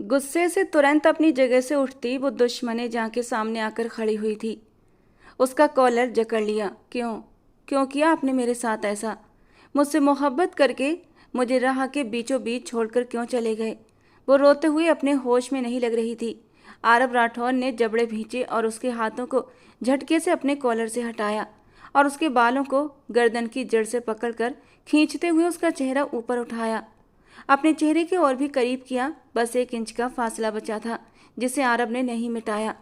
गुस्से से तुरंत अपनी जगह से उठती वो दुश्मने जहाँ के सामने आकर खड़ी हुई थी। उसका कॉलर जकड़ लिया। क्यों क्यों किया आपने मेरे साथ ऐसा? मुझसे मोहब्बत करके मुझे राह के बीचों बीच छोड़कर क्यों चले गए? वो रोते हुए अपने होश में नहीं लग रही थी। आरब राठौर ने जबड़े भींचे और उसके हाथों को झटके से अपने कॉलर से हटाया और उसके बालों को गर्दन की जड़ से पकड़कर खींचते हुए उसका चेहरा ऊपर उठाया, अपने चेहरे के और भी करीब किया। बस 1 इंच का फासला बचा था जिसे आरब ने नहीं मिटाया।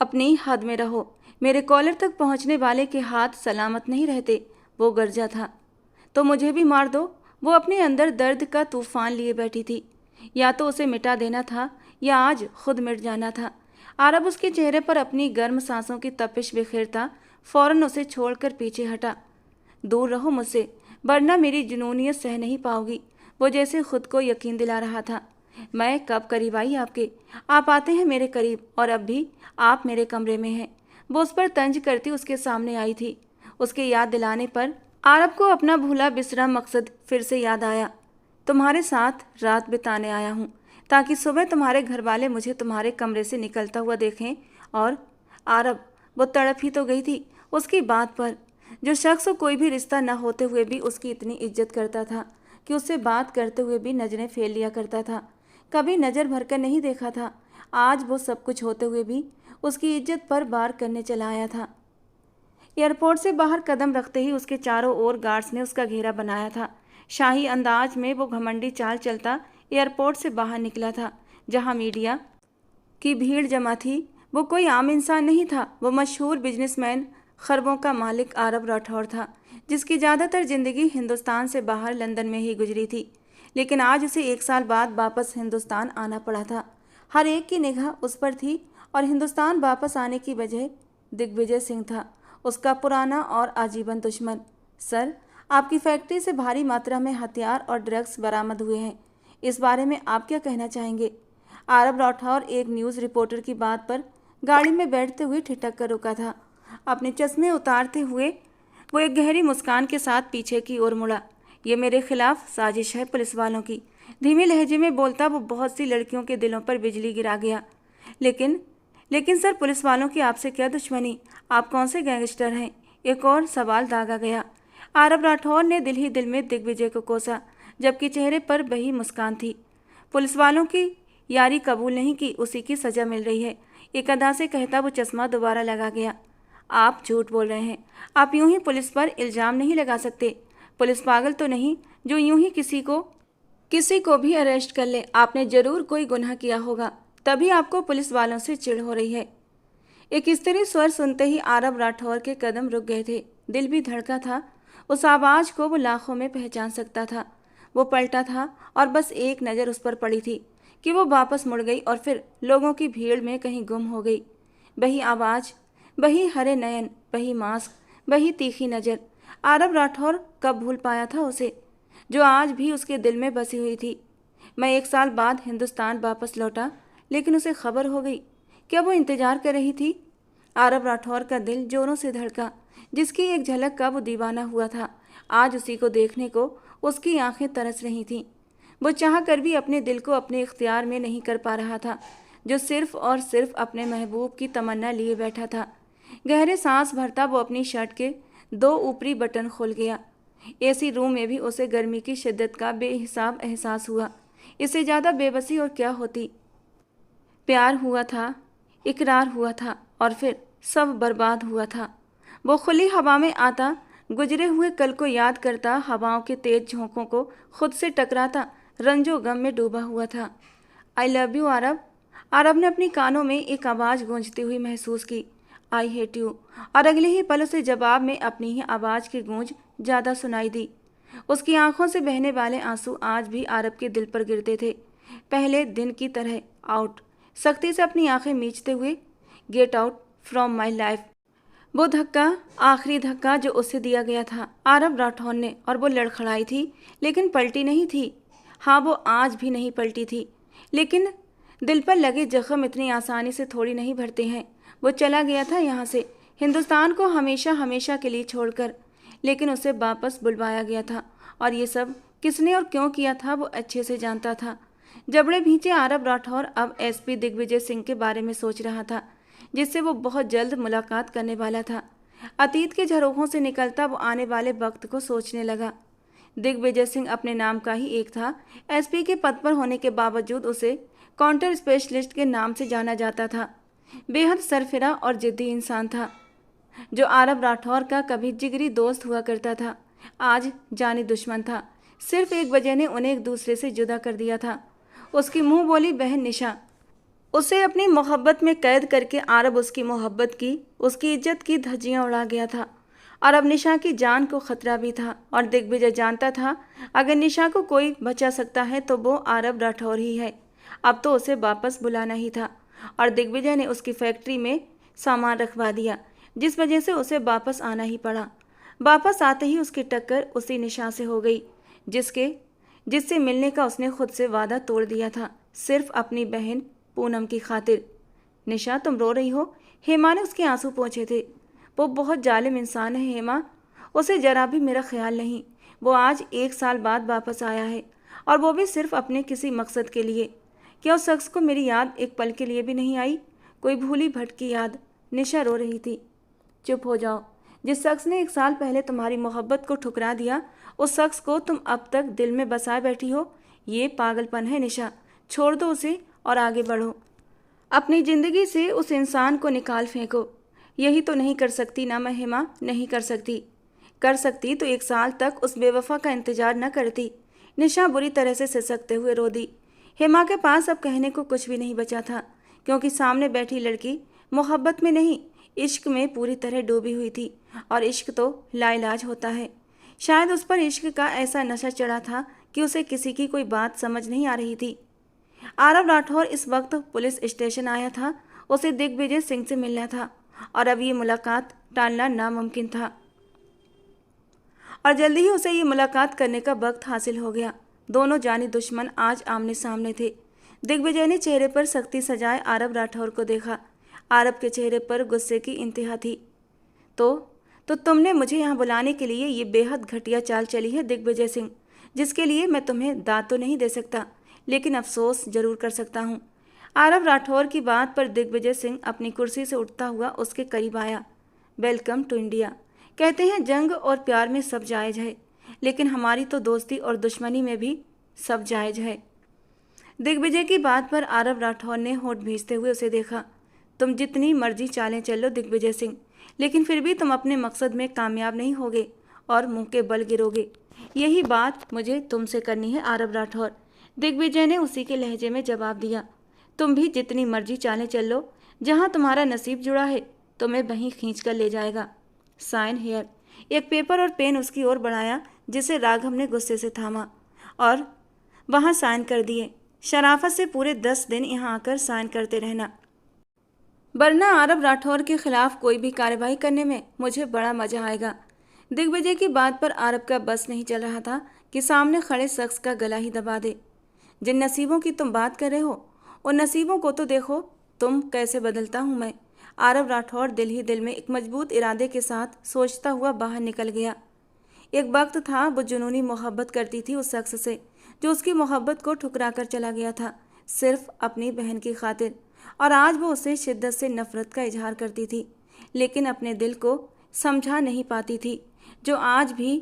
अपनी हद में रहो, मेरे कॉलर तक पहुंचने वाले के हाथ सलामत नहीं रहते, वो गरजा था। तो मुझे भी मार दो। वो अपने अंदर दर्द का तूफान लिए बैठी थी। या तो उसे मिटा देना था या आज खुद मिट जाना था। आरब उसके चेहरे पर अपनी गर्म सांसों की तपिश बिखेरता फौरन उसे छोड़कर पीछे हटा। दूर रहो मुझसे, वरना मेरी जुनूनियत सह नहीं पाओगी, वो जैसे खुद को यकीन दिला रहा था। मैं कब करीब आई आपके? आप आते हैं मेरे करीब और अब भी आप मेरे कमरे में हैं। वो उस पर तंज करती उसके सामने आई थी। उसके याद दिलाने पर आरब को अपना भूला बिसरा मकसद फिर से याद आया। तुम्हारे साथ रात बिताने आया हूँ ताकि सुबह तुम्हारे घर वाले मुझे तुम्हारे कमरे से निकलता हुआ देखें। और आरब, वो तड़प ही तो गई थी उसकी बात पर। जो शख्स कोई भी रिश्ता न होते हुए भी उसकी इतनी इज्जत करता था कि उससे बात करते हुए भी नजरें फेर लिया करता था, कभी नज़र भरकर नहीं देखा था, आज वो सब कुछ होते हुए भी उसकी इज्जत पर वार करने चला आया था। एयरपोर्ट से बाहर कदम रखते ही उसके चारों ओर गार्ड्स ने उसका घेरा बनाया था। शाही अंदाज में वो घमंडी चाल चलता एयरपोर्ट से बाहर निकला था, जहां मीडिया की भीड़ जमा थी। वो कोई आम इंसान नहीं था, वो मशहूर बिजनेसमैन, खरबों का मालिक आरब राठौर था, जिसकी ज़्यादातर ज़िंदगी हिंदुस्तान से बाहर लंदन में ही गुजरी थी। लेकिन आज उसे 1 साल बाद वापस हिंदुस्तान आना पड़ा था। हर एक की निगाह उस पर थी और हिंदुस्तान वापस आने की वजह दिग्विजय सिंह था, उसका पुराना और आजीवन दुश्मन। सर, आपकी फैक्ट्री से भारी मात्रा में हथियार और ड्रग्स बरामद हुए हैं, इस बारे में आप क्या कहना चाहेंगे? आरब राठौर एक न्यूज़ रिपोर्टर की बात पर गाड़ी में बैठते हुए ठिठक कर रुका था। अपने चश्मे उतारते हुए वो एक गहरी मुस्कान के साथ पीछे की ओर मुड़ा। ये मेरे खिलाफ साजिश है पुलिस वालों की, धीमे लहजे में बोलता वो बहुत सी लड़कियों के दिलों पर बिजली गिरा गया। लेकिन लेकिन सर, पुलिस वालों की आपसे क्या दुश्मनी? आप कौन से गैंगस्टर हैं? एक और सवाल दागा गया। आरब राठौर ने दिल ही दिल में दिग्विजय को कोसा, जबकि चेहरे पर वही मुस्कान थी। पुलिस वालों की यारी कबूल नहीं की, उसी की सज़ा मिल रही है, एक अदा से कहता वो चश्मा दोबारा लगा गया। आप झूठ बोल रहे हैं। आप यूं ही पुलिस पर इल्ज़ाम नहीं लगा सकते। पुलिस पागल तो नहीं जो यूं ही किसी को भी अरेस्ट कर ले। आपने ज़रूर कोई गुनाह किया होगा, तभी आपको पुलिस वालों से चिढ़ हो रही है। एक स्त्री स्वर सुनते ही आरब राठौर के कदम रुक गए थे। दिल भी धड़का था। उस आवाज़ को वो लाखों में पहचान सकता था। वो पलटा था और बस एक नज़र उस पर पड़ी थी कि वो वापस मुड़ गई और फिर लोगों की भीड़ में कहीं गुम हो गई। वही आवाज़, वही हरे नयन, वही मास्क, वही तीखी नज़र। आरब राठौर कब भूल पाया था उसे, जो आज भी उसके दिल में बसी हुई थी। मैं 1 साल बाद हिंदुस्तान वापस लौटा, लेकिन उसे खबर हो गई। क्या वो इंतजार कर रही थी? आरब राठौर का दिल जोरों से धड़का। जिसकी एक झलक का वो दीवाना हुआ था, आज उसी को देखने को उसकी आंखें तरस रही थीं। वो चाह कर भी अपने दिल को अपने इख्तियार में नहीं कर पा रहा था, जो सिर्फ और सिर्फ अपने महबूब की तमन्ना लिए बैठा था। गहरे सांस भरता वो अपनी शर्ट के 2 ऊपरी बटन खोल गया। एसी रूम में भी उसे गर्मी की शिद्दत का बेहिसाब एहसास हुआ। इससे ज़्यादा बेबसी और क्या होती। प्यार हुआ था, इकरार हुआ था और फिर सब बर्बाद हुआ था। वो खुली हवा में आता, गुजरे हुए कल को याद करता, हवाओं के तेज झोंकों को खुद से टकराता, रंजो गम में डूबा हुआ था। आई लव यू आरब। आरब ने अपनी कानों में एक आवाज़ गूंजती हुई महसूस की, आई हेट यू। और अगले ही पल उसे जवाब में अपनी ही आवाज़ की गूंज ज़्यादा सुनाई दी। उसकी आंखों से बहने वाले आंसू आज भी आरब के दिल पर गिरते थे, पहले दिन की तरह। आउट, सख्ती से अपनी आंखें मींचते हुए, get out from my life. वो धक्का, आखिरी धक्का जो उसे दिया गया था आरब राठौर ने, और वो लड़खड़ाई थी लेकिन पलटी नहीं थी। हाँ, वो आज भी नहीं पलटी थी। लेकिन दिल पर लगे जख्म इतनी आसानी से थोड़ी नहीं भरते हैं। वो चला गया था यहाँ से, हिंदुस्तान को हमेशा हमेशा के लिए छोड़कर, लेकिन उसे वापस बुलवाया गया था। और ये सब किसने और क्यों किया था वो अच्छे से जानता था। जबड़े भींचे आरब राठौर अब एसपी दिग्विजय सिंह के बारे में सोच रहा था, जिससे वो बहुत जल्द मुलाकात करने वाला था। अतीत के झरोखों से निकलता वो आने वाले वक्त को सोचने लगा। दिग्विजय सिंह अपने नाम का ही एक था। एसपी के पद पर होने के बावजूद उसे काउंटर स्पेशलिस्ट के नाम से जाना जाता था। बेहद सरफिरा और जिद्दी इंसान था, जो आरब राठौर का कभी जिगरी दोस्त हुआ करता था, आज जानी दुश्मन था। सिर्फ एक वजह ने उन्हें एक दूसरे से जुदा कर दिया था, उसकी मुंह बोली बहन निशा। उसे अपनी मोहब्बत में कैद करके आरब उसकी मोहब्बत की, उसकी इज्जत की धज्जियां उड़ा गया था। और अब निशा की जान को खतरा भी था, और दिग्विजय जानता था अगर निशा को कोई बचा सकता है तो वो आरब राठौर ही है। अब तो उसे वापस बुलाना ही था, और दिग्विजय ने उसकी फैक्ट्री में सामान रखवा दिया, जिस वजह से उसे वापस आना ही पड़ा। वापस आते ही उसकी टक्कर उसी निशा से हो गई, जिससे मिलने का उसने खुद से वादा तोड़ दिया था, सिर्फ अपनी बहन पूनम की खातिर। निशा, तुम रो रही हो? हेमा ने उसके आंसू पोंछे थे। वो बहुत जालिम इंसान है हेमा, उसे जरा भी मेरा ख्याल नहीं। वो आज 1 साल बाद वापस आया है, और वो भी सिर्फ अपने किसी मकसद के लिए। क्या उस शख्स को मेरी याद एक पल के लिए भी नहीं आई? कोई भूली भटकी याद। निशा रो रही थी। चुप हो जाओ। जिस शख्स ने 1 साल पहले तुम्हारी मोहब्बत को ठुकरा दिया, उस शख्स को तुम अब तक दिल में बसाए बैठी हो। ये पागलपन है निशा, छोड़ दो उसे और आगे बढ़ो। अपनी ज़िंदगी से उस इंसान को निकाल फेंको। यही तो नहीं कर सकती ना मैं हेमा, नहीं कर सकती। कर सकती तो 1 साल तक उस बेवफा का इंतजार न करती। निशा बुरी तरह से सिसकते हुए रो दी। हेमा के पास अब कहने को कुछ भी नहीं बचा था, क्योंकि सामने बैठी लड़की मोहब्बत में नहीं, इश्क में पूरी तरह डूबी हुई थी, और इश्क तो लाइलाज होता है। शायद उस पर इश्क का ऐसा नशा चढ़ा था कि उसे किसी की कोई बात समझ नहीं आ रही थी। आरब राठौर इस वक्त पुलिस स्टेशन आया था। उसे दिग्विजय सिंह से मिलना था, और अब ये मुलाकात टालना नामुमकिन था, और जल्दी ही उसे ये मुलाकात करने का वक्त हासिल हो गया। दोनों जानी दुश्मन आज आमने सामने थे। दिग्विजय ने चेहरे पर सख्ती सजाए आरब राठौर को देखा। आरब के चेहरे पर गुस्से की इंतहा थी। तो तुमने मुझे यहाँ बुलाने के लिए ये बेहद घटिया चाल चली है दिग्विजय सिंह, जिसके लिए मैं तुम्हें दाद तो नहीं दे सकता, लेकिन अफसोस जरूर कर सकता हूँ। आरब राठौर की बात पर दिग्विजय सिंह अपनी कुर्सी से उठता हुआ उसके करीब आया। Welcome to India. कहते हैं जंग और प्यार में सब जायज़ है, लेकिन हमारी तो दोस्ती और दुश्मनी में भी सब जायज़ है। दिग्विजय की बात पर आरब राठौर ने होठ भींचते हुए उसे देखा। तुम जितनी मर्जी चालें चल लो दिग्विजय सिंह, लेकिन फिर भी तुम अपने मकसद में कामयाब नहीं होगे और मुंह के बल गिरोगे। यही बात मुझे तुमसे करनी है आरब राठौर। दिग्विजय ने उसी के लहजे में जवाब दिया। तुम भी जितनी मर्जी चालें चल लो, जहाँ तुम्हारा नसीब जुड़ा है तुम्हें वहीं खींच कर ले जाएगा। Sign here. एक पेपर और पेन उसकी ओर बढ़ाया, जिसे राघव ने गुस्से से थामा और वहाँ साइन कर दिए। शराफत से पूरे 10 दिन यहाँ आकर साइन करते रहना, वरना आरब राठौर के खिलाफ कोई भी कार्रवाई करने में मुझे बड़ा मजा आएगा। दिग्विजय की बात पर आरब का बस नहीं चल रहा था कि सामने खड़े शख्स का गला ही दबा दे। जिन नसीबों की तुम बात कर रहे हो, उन नसीबों को तो देखो तुम कैसे बदलता हूँ मैं। आरब राठौर दिल ही दिल में एक मजबूत इरादे के साथ सोचता हुआ बाहर निकल गया। एक वक्त था वो जुनूनी मोहब्बत करती थी उस शख्स से, जो उसकी मोहब्बत को ठुकरा कर चला गया था, सिर्फ अपनी बहन की खातिर। और आज वो उससे शिद्दत से नफरत का इजहार करती थी, लेकिन अपने दिल को समझा नहीं पाती थी, जो आज भी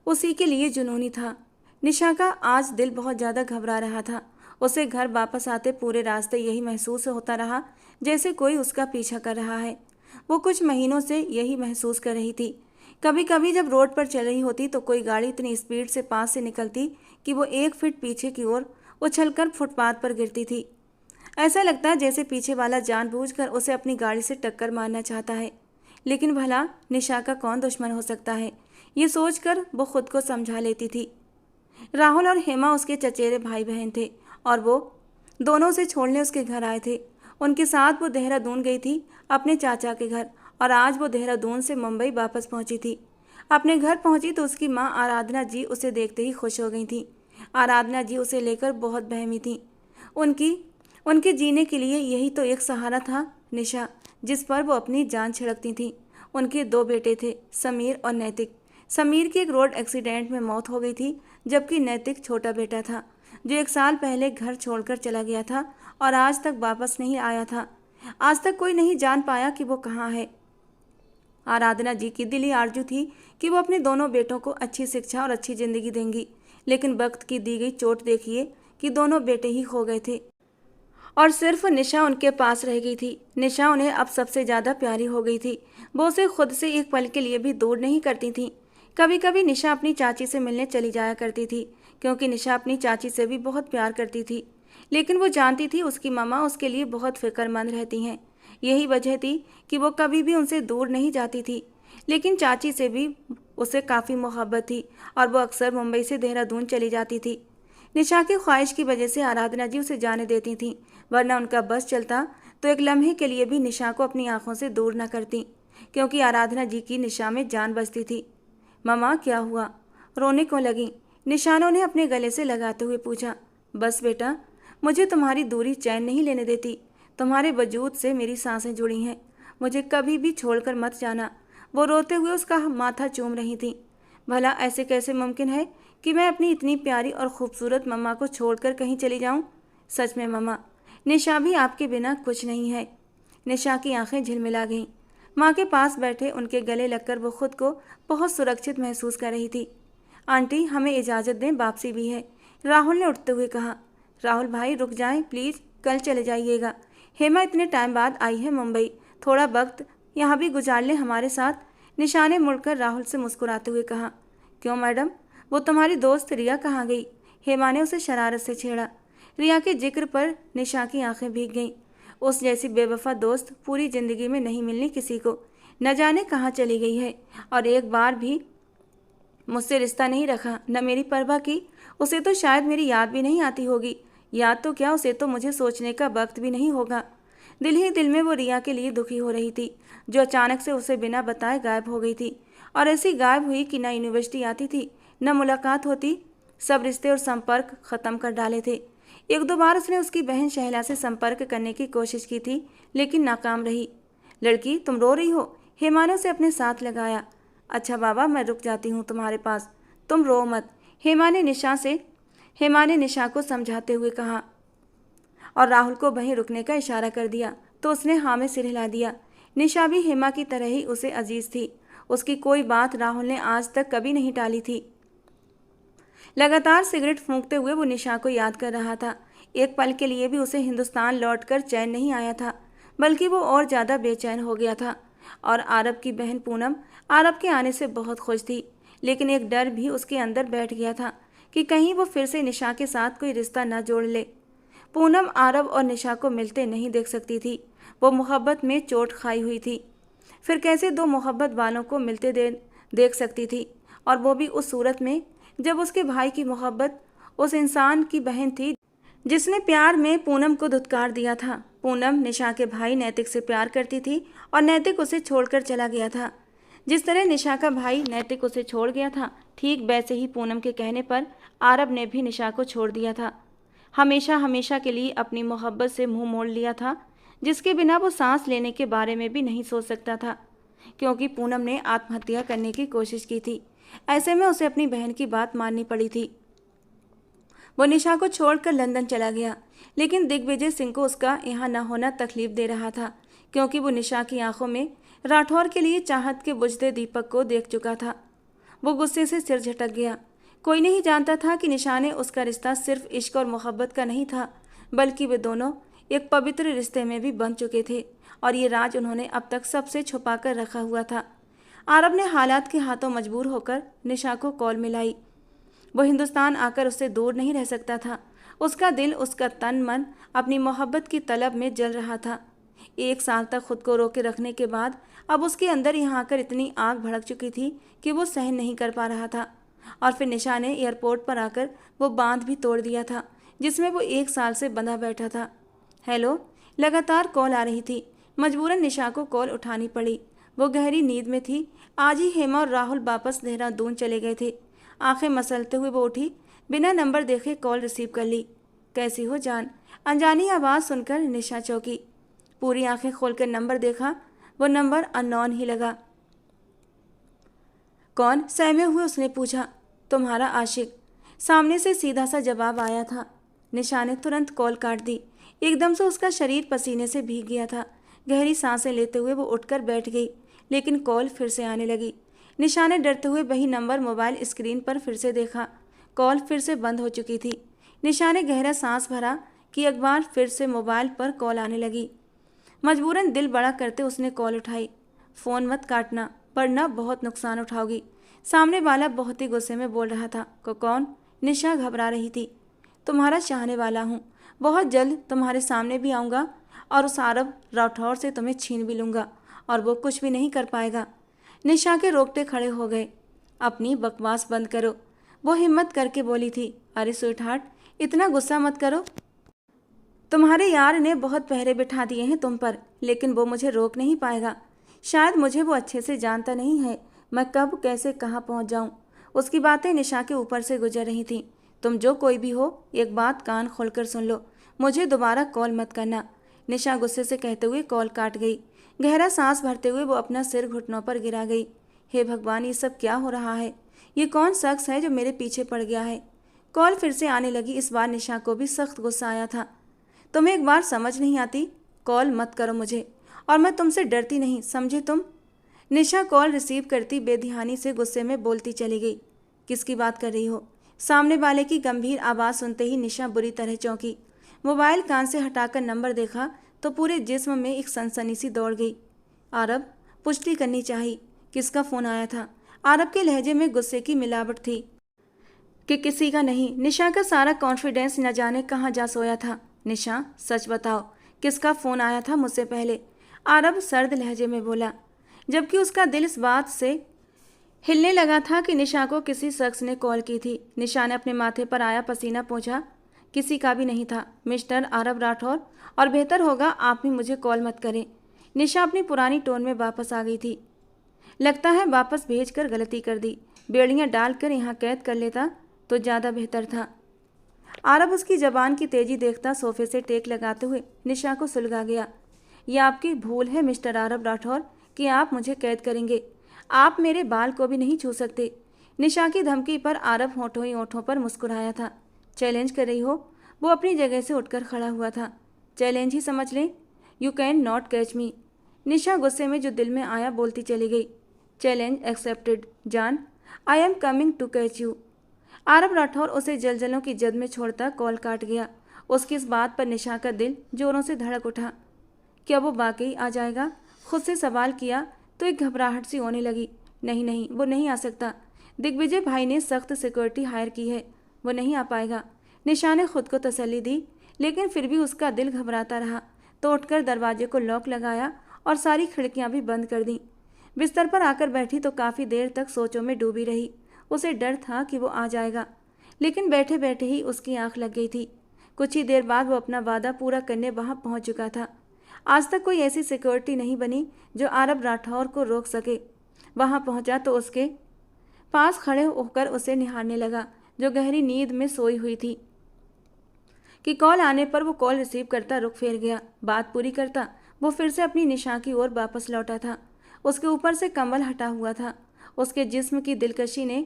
उसी के लिए जुनूनी था। निशा का आज दिल बहुत ज़्यादा घबरा रहा था। उसे घर वापस आते पूरे रास्ते यही महसूस होता रहा जैसे कोई उसका पीछा कर रहा है। वो कुछ महीनों से यही महसूस कर रही थी। कभी कभी जब रोड पर चल रही होती तो कोई गाड़ी इतनी स्पीड से पास से निकलती कि वो 1 फीट पीछे की ओर उछलकर फुटपाथ पर गिरती थी। ऐसा लगता जैसे पीछे वाला जानबूझकर उसे अपनी गाड़ी से टक्कर मारना चाहता है। लेकिन भला निशा का कौन दुश्मन हो सकता है, ये सोचकर वो खुद को समझा लेती थी। राहुल और हेमा उसके चचेरे भाई बहन थे, और वो दोनों से छोड़ने उसके घर आए थे। उनके साथ वो देहरादून गई थी अपने चाचा के घर, और आज वो देहरादून से मुंबई वापस पहुंची थी। अपने घर पहुंची तो उसकी माँ आराधना जी उसे देखते ही खुश हो गई थी। आराधना जी उसे लेकर बहुत बहमी थी। उनके जीने के लिए यही तो एक सहारा था, निशा, जिस पर वो अपनी जान छिड़कती थी। उनके 2 बेटे थे, समीर और नैतिक। समीर की एक रोड एक्सीडेंट में मौत हो गई थी, जबकि नैतिक छोटा बेटा था जो 1 साल पहले घर छोड़कर चला गया था और आज तक वापस नहीं आया था। आज तक कोई नहीं जान पाया कि वो कहाँ है। आराधना जी की दिली आरजू थी कि वो अपने दोनों बेटों को अच्छी शिक्षा और अच्छी जिंदगी देंगी, लेकिन वक्त की दी गई चोट देखिए कि दोनों बेटे ही खो गए थे और सिर्फ निशा उनके पास रह गई थी। निशा उन्हें अब सबसे ज़्यादा प्यारी हो गई थी। वो उसे खुद से एक पल के लिए भी दूर नहीं करती थी। कभी कभी निशा अपनी चाची से मिलने चली जाया करती थी, क्योंकि निशा अपनी चाची से भी बहुत प्यार करती थी, लेकिन वो जानती थी उसकी मामा उसके लिए बहुत फिक्रमंद रहती हैं। यही वजह थी कि वो कभी भी उनसे दूर नहीं जाती थी। लेकिन चाची से भी उसे काफ़ी मोहब्बत थी और वो अक्सर मुंबई से देहरादून चली जाती थी। निशा की ख्वाहिश की वजह से आराधना जी उसे जाने देती थीं, वरना उनका बस चलता तो एक लम्हे के लिए भी निशा को अपनी आंखों से दूर न करती, क्योंकि आराधना जी की निशा में जान बसती थी। ममा क्या हुआ, रोने क्यों लगी? निशा ने उन्हें अपने गले से लगाते हुए पूछा। बस बेटा, मुझे तुम्हारी दूरी चैन नहीं लेने देती। तुम्हारे वजूद से मेरी सांसें जुड़ी हैं। मुझे कभी भी छोड़कर मत जाना। वो रोते हुए उसका माथा चूम रही थी। भला ऐसे कैसे मुमकिन है कि मैं अपनी इतनी प्यारी और खूबसूरत मम्मा को छोड़कर कहीं चली जाऊं? सच में मम्मा, निशा भी आपके बिना कुछ नहीं है। निशा की आंखें झिलमिला गईं। माँ के पास बैठे उनके गले लगकर वो खुद को बहुत सुरक्षित महसूस कर रही थी। आंटी, हमें इजाज़त दें, वापसी भी है, राहुल ने उठते हुए कहा। राहुल भाई रुक जाएं प्लीज़, कल चले जाइएगा। हेमा इतने टाइम बाद आई है मुंबई, थोड़ा वक्त यहाँ भी गुजार लें हमारे साथ। निशा ने मुड़कर राहुल से मुस्कुराते हुए कहा। क्यों मैडम, वो तुम्हारी दोस्त रिया कहाँ गई? हेमा ने उसे शरारत से छेड़ा। रिया के जिक्र पर निशा की आंखें भीग गईं। उस जैसी बेवफा दोस्त पूरी ज़िंदगी में नहीं मिलनी किसी को। न जाने कहाँ चली गई है, और एक बार भी मुझसे रिश्ता नहीं रखा, न मेरी परवाह की। उसे तो शायद मेरी याद भी नहीं आती होगी। याद तो क्या, उसे तो मुझे सोचने का वक्त भी नहीं होगा। दिल ही दिल में वो रिया के लिए दुखी हो रही थी, जो अचानक से उसे बिना बताए गायब हो गई थी। और ऐसी गायब हुई कि न यूनिवर्सिटी आती थी, न मुलाकात होती। सब रिश्ते और संपर्क ख़त्म कर डाले थे। 1-2 बार उसने उसकी बहन शहला से संपर्क करने की कोशिश की थी, लेकिन नाकाम रही। लड़की, तुम रो रही हो? हेमा ने उसे अपने साथ लगाया। अच्छा बाबा, मैं रुक जाती हूँ तुम्हारे पास, तुम रो मत, हेमा ने निशा को समझाते हुए कहा, और राहुल को वहीं रुकने का इशारा कर दिया तो उसने हाँ में सिर हिला दिया। निशा भी हेमा की तरह ही उसे अजीज थी। उसकी कोई बात राहुल ने आज तक कभी नहीं टाली थी। लगातार सिगरेट फूंकते हुए वो निशा को याद कर रहा था। एक पल के लिए भी उसे हिंदुस्तान लौटकर चैन नहीं आया था, बल्कि वो और ज़्यादा बेचैन हो गया था। और आरब की बहन पूनम आरब के आने से बहुत खुश थी, लेकिन एक डर भी उसके अंदर बैठ गया था कि कहीं वो फिर से निशा के साथ कोई रिश्ता न जोड़ ले। पूनम आरब और निशा को मिलते नहीं देख सकती थी। वो मोहब्बत में चोट खाई हुई थी। फिर कैसे दो मोहब्बत वालों को मिलते देख सकती थी, और वो भी उस सूरत में जब उसके भाई की मोहब्बत उस इंसान की बहन थी जिसने प्यार में पूनम को धुतकार दिया था। पूनम निशा के भाई नैतिक से प्यार करती थी और नैतिक उसे छोड़कर चला गया था। जिस तरह निशा का भाई नैतिक उसे छोड़ गया था, ठीक वैसे ही पूनम के कहने पर आरब ने भी निशा को छोड़ दिया था। हमेशा हमेशा के लिए अपनी मोहब्बत से मुंह मोड़ लिया था, जिसके बिना वो सांस लेने के बारे में भी नहीं सोच सकता था, क्योंकि पूनम ने आत्महत्या करने की कोशिश की थी। ऐसे में उसे अपनी बहन की बात माननी पड़ी थी। वो निशा को छोड़कर लंदन चला गया, लेकिन दिग्विजय सिंह को उसका यहाँ न होना तकलीफ दे रहा था, क्योंकि वो निशा की आंखों में राठौर के लिए चाहत के बुझते दीपक को देख चुका था। वो गुस्से से सिर झटक गया। कोई नहीं जानता था कि निशा ने उसका रिश्ता सिर्फ इश्क और मोहब्बत का नहीं था, बल्कि वे दोनों एक पवित्र रिश्ते में भी बन चुके थे, और ये राज उन्होंने अब तक सबसे छुपा कर रखा हुआ था। आरब ने हालात के हाथों मजबूर होकर निशा को कॉल मिलाई। वो हिंदुस्तान आकर उससे दूर नहीं रह सकता था। उसका दिल, उसका तन मन अपनी मोहब्बत की तलब में जल रहा था। 1 साल तक खुद को रोके रखने के बाद अब उसके अंदर यहाँ आकर इतनी आग भड़क चुकी थी कि वो सहन नहीं कर पा रहा था। और फिर निशा ने एयरपोर्ट पर आकर वो बांध भी तोड़ दिया था जिसमें वो 1 साल से बंधा बैठा था। हेलो, लगातार कॉल आ रही थी। मजबूरन निशा को कॉल उठानी पड़ी। वो गहरी नींद में थी। आज ही हेमा और राहुल वापस देहरादून चले गए थे। आंखें मसलते हुए वो उठी, बिना नंबर देखे कॉल रिसीव कर ली। कैसी हो जान? अनजानी आवाज़ सुनकर निशा चौंकी। पूरी आंखें खोलकर नंबर देखा। वो नंबर अननोन ही लगा। कौन? सहमे हुए उसने पूछा। तुम्हारा आशिक। सामने से सीधा सा जवाब आया था। निशा ने तुरंत कॉल काट दी। एकदम से उसका शरीर पसीने से भीग गया था। गहरी सांसें लेते हुए वो उठकर बैठ गई, लेकिन कॉल फिर से आने लगी। निशा ने डरते हुए वही नंबर मोबाइल स्क्रीन पर फिर से देखा। कॉल फिर से बंद हो चुकी थी। निशा ने गहरा सांस भरा कि एक बार फिर से मोबाइल पर कॉल आने लगी। मजबूरन दिल बड़ा करते उसने कॉल उठाई। फ़ोन मत काटना, वरना बहुत नुकसान उठाओगी। सामने वाला बहुत ही गुस्से में बोल रहा था। कौन? निशा घबरा रही थी। तुम्हारा चाहने वाला हूँ। बहुत जल्द तुम्हारे सामने भी आऊँगा और उस आरब राठौर से तुम्हें छीन भी लूँगा और वो कुछ भी नहीं कर पाएगा। निशा के रोकते खड़े हो गए। अपनी बकवास बंद करो, वो हिम्मत करके बोली थी। अरे स्वीटहार्ट, इतना गुस्सा मत करो। तुम्हारे यार ने बहुत पहरे बिठा दिए हैं तुम पर, लेकिन वो मुझे रोक नहीं पाएगा। शायद मुझे वो अच्छे से जानता नहीं है, मैं कब कैसे कहाँ पहुँच जाऊँ। उसकी बातें निशा के ऊपर से गुजर रही थीं। तुम जो कोई भी हो, एक बात कान खोलकर सुन लो, मुझे दोबारा कॉल मत करना। निशा गुस्से से कहते हुए कॉल काट गई। गहरा सांस भरते हुए वो अपना सिर घुटनों पर गिरा गई। हे भगवान, ये सब क्या हो रहा है? ये कौन शख्स है जो मेरे पीछे पड़ गया है? कॉल फिर से आने लगी। इस बार निशा को भी सख्त गुस्सा आया था। तुम्हें एक बार समझ नहीं आती? कॉल मत करो मुझे, और मैं तुमसे डरती नहीं, समझे तुम? निशा कॉल रिसीव करती बेध्यानी से गुस्से में बोलती चली गई। किसकी बात कर रही हो? सामने वाले की गंभीर आवाज़ सुनते ही निशा बुरी तरह चौंकी। मोबाइल कान से हटाकर नंबर देखा तो पूरे जिस्म में एक सनसनी सी दौड़ गई। आरब, पुष्टि करनी चाहिए, किसका फ़ोन आया था? आरब के लहजे में गुस्से की मिलावट थी कि किसी का नहीं। निशा का सारा कॉन्फिडेंस न जाने कहाँ जा सोया था। निशा, सच बताओ, किसका फ़ोन आया था मुझसे पहले? आरब सर्द लहजे में बोला, जबकि उसका दिल इस बात से हिलने लगा था कि निशा को किसी शख्स ने कॉल की थी। निशा ने अपने माथे पर आया पसीना पोंछा। किसी का भी नहीं था, मिस्टर आरब राठौर, और बेहतर होगा आप भी मुझे कॉल मत करें। निशा अपनी पुरानी टोन में वापस आ गई थी। लगता है वापस भेजकर गलती कर दी। बेड़ियाँ डालकर यहाँ कैद कर लेता तो ज़्यादा बेहतर था। आरब उसकी जबान की तेजी देखता सोफे से टेक लगाते हुए निशा को सुलगा गया। यह आपकी भूल है मिस्टर आरब राठौर कि आप मुझे कैद करेंगे। आप मेरे बाल को भी नहीं छू सकते। निशा की धमकी पर आरब होठों ही होठों पर मुस्कुराया था। चैलेंज कर रही हो? वो अपनी जगह से उठकर खड़ा हुआ था। चैलेंज ही समझ लें। You cannot catch me. Nisha गुस्से में जो दिल में आया बोलती चली गई। चैलेंज एक्सेप्टेड जान, I am coming to catch you. Aarab Rathore उसे जलजलों की जद में छोड़ता कॉल काट गया। उसकी इस बात पर निशा का दिल जोरों से धड़क उठा। क्या वो वाकई आ जाएगा? खुद से सवाल किया तो एक घबराहट सी होने लगी। नहीं नहीं, वो नहीं आ सकता। दिग्विजय भाई ने सख्त सिक्योरिटी हायर की है, वो नहीं आ पाएगा। निशा ने खुद को तसल्ली दी, लेकिन फिर भी उसका दिल घबराता रहा। तो उठकर दरवाजे को लॉक लगाया और सारी खिड़कियां भी बंद कर दी। बिस्तर पर आकर बैठी तो काफ़ी देर तक सोचों में डूबी रही। उसे डर था कि वो आ जाएगा, लेकिन बैठे बैठे ही उसकी आंख लग गई थी। कुछ ही देर बाद वो अपना वादा पूरा करने वहां पहुंच चुका था। आज तक कोई ऐसी सिक्योरिटी नहीं बनी जो आरब राठौर को रोक सके। वहां पहुंचा तो उसके पास खड़े होकर उसे निहारने लगा, जो गहरी नींद में सोई हुई थी। कि कॉल आने पर वो कॉल रिसीव करता रुख फेर गया। बात पूरी करता वो फिर से अपनी निशा की ओर वापस लौटा था। उसके ऊपर से कंबल हटा हुआ था। उसके जिस्म की दिलकशी ने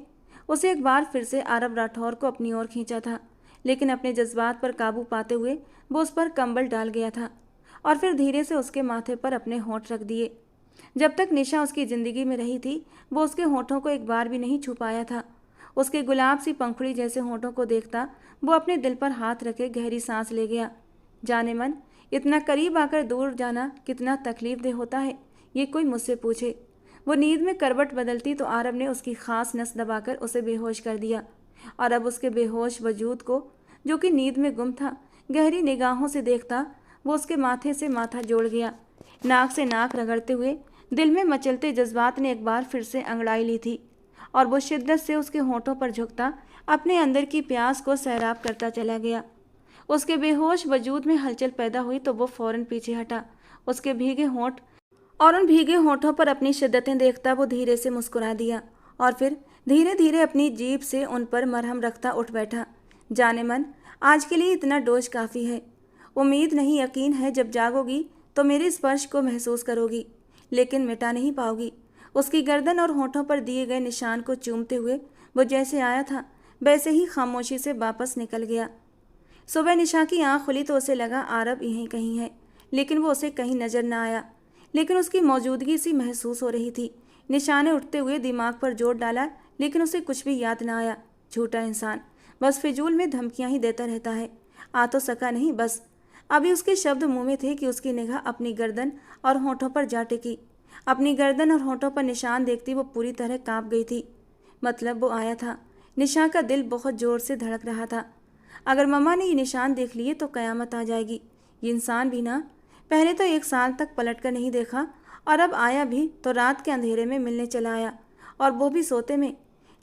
उसे एक बार फिर से आरब राठौर को अपनी ओर खींचा था, लेकिन अपने जज्बात पर काबू पाते हुए वो उस पर कंबल डाल गया था और फिर धीरे से उसके माथे पर अपने होंठ रख दिए। जब तक निशा उसकी ज़िंदगी में रही थी, वो उसके होंठों को एक बार भी नहीं छुपाया था। उसके गुलाब सी पंखुड़ी जैसे होंठों को देखता वो अपने दिल पर हाथ रखे गहरी सांस ले गया। जाने मन, इतना करीब आकर दूर जाना कितना तकलीफदेह होता है, ये कोई मुझसे पूछे। वो नींद में करवट बदलती तो आरब ने उसकी खास नस दबाकर उसे बेहोश कर दिया, और अब उसके बेहोश वजूद को, जो कि नींद में गुम था, गहरी निगाहों से देखता वो उसके माथे से माथा जोड़ गया। नाक से नाक रगड़ते हुए दिल में मचलते जज्बात ने एक बार फिर से अंगड़ाई ली थी, और वो शिद्दत से उसके होंठों पर झुकता अपने अंदर की प्यास को सैराब करता चला गया। उसके बेहोश वजूद में हलचल पैदा हुई तो वो फौरन पीछे हटा। उसके भीगे होंठ और उन भीगे होंठों पर अपनी शिद्दतें देखता वो धीरे से मुस्कुरा दिया, और फिर धीरे धीरे अपनी जीभ से उन पर मरहम रखता उठ बैठा। जाने मन, आज के लिए इतना डोज काफ़ी है। उम्मीद नहीं, यकीन है जब जागोगी तो मेरे स्पर्श को महसूस करोगी, लेकिन मिटा नहीं पाओगी। उसकी गर्दन और होंठों पर दिए गए निशान को चूमते हुए वो जैसे आया था वैसे ही खामोशी से वापस निकल गया। सुबह निशा की आँख खुली तो उसे लगा आरब यहीं कहीं है, लेकिन वो उसे कहीं नजर न आया। लेकिन उसकी मौजूदगी सी महसूस हो रही थी। निशा ने उठते हुए दिमाग पर जोर डाला, लेकिन उसे कुछ भी याद न आया। झूठा इंसान, बस फिजूल में धमकियां ही देता रहता है। आ तो सका नहीं बस। अभी उसके शब्द मुंह में थे कि उसकी निगाह अपनी गर्दन और होठों पर जा टिकी। अपनी गर्दन और होठों पर निशान देखती वो पूरी तरह कांप गई थी। मतलब वो आया था। निशा का दिल बहुत जोर से धड़क रहा था। अगर मम्मा ने ये निशान देख लिए तो कयामत आ जाएगी। ये इंसान भी ना, पहले तो 1 साल तक पलट कर नहीं देखा, और अब आया भी तो रात के अंधेरे में मिलने चला आया, और वो भी सोते में।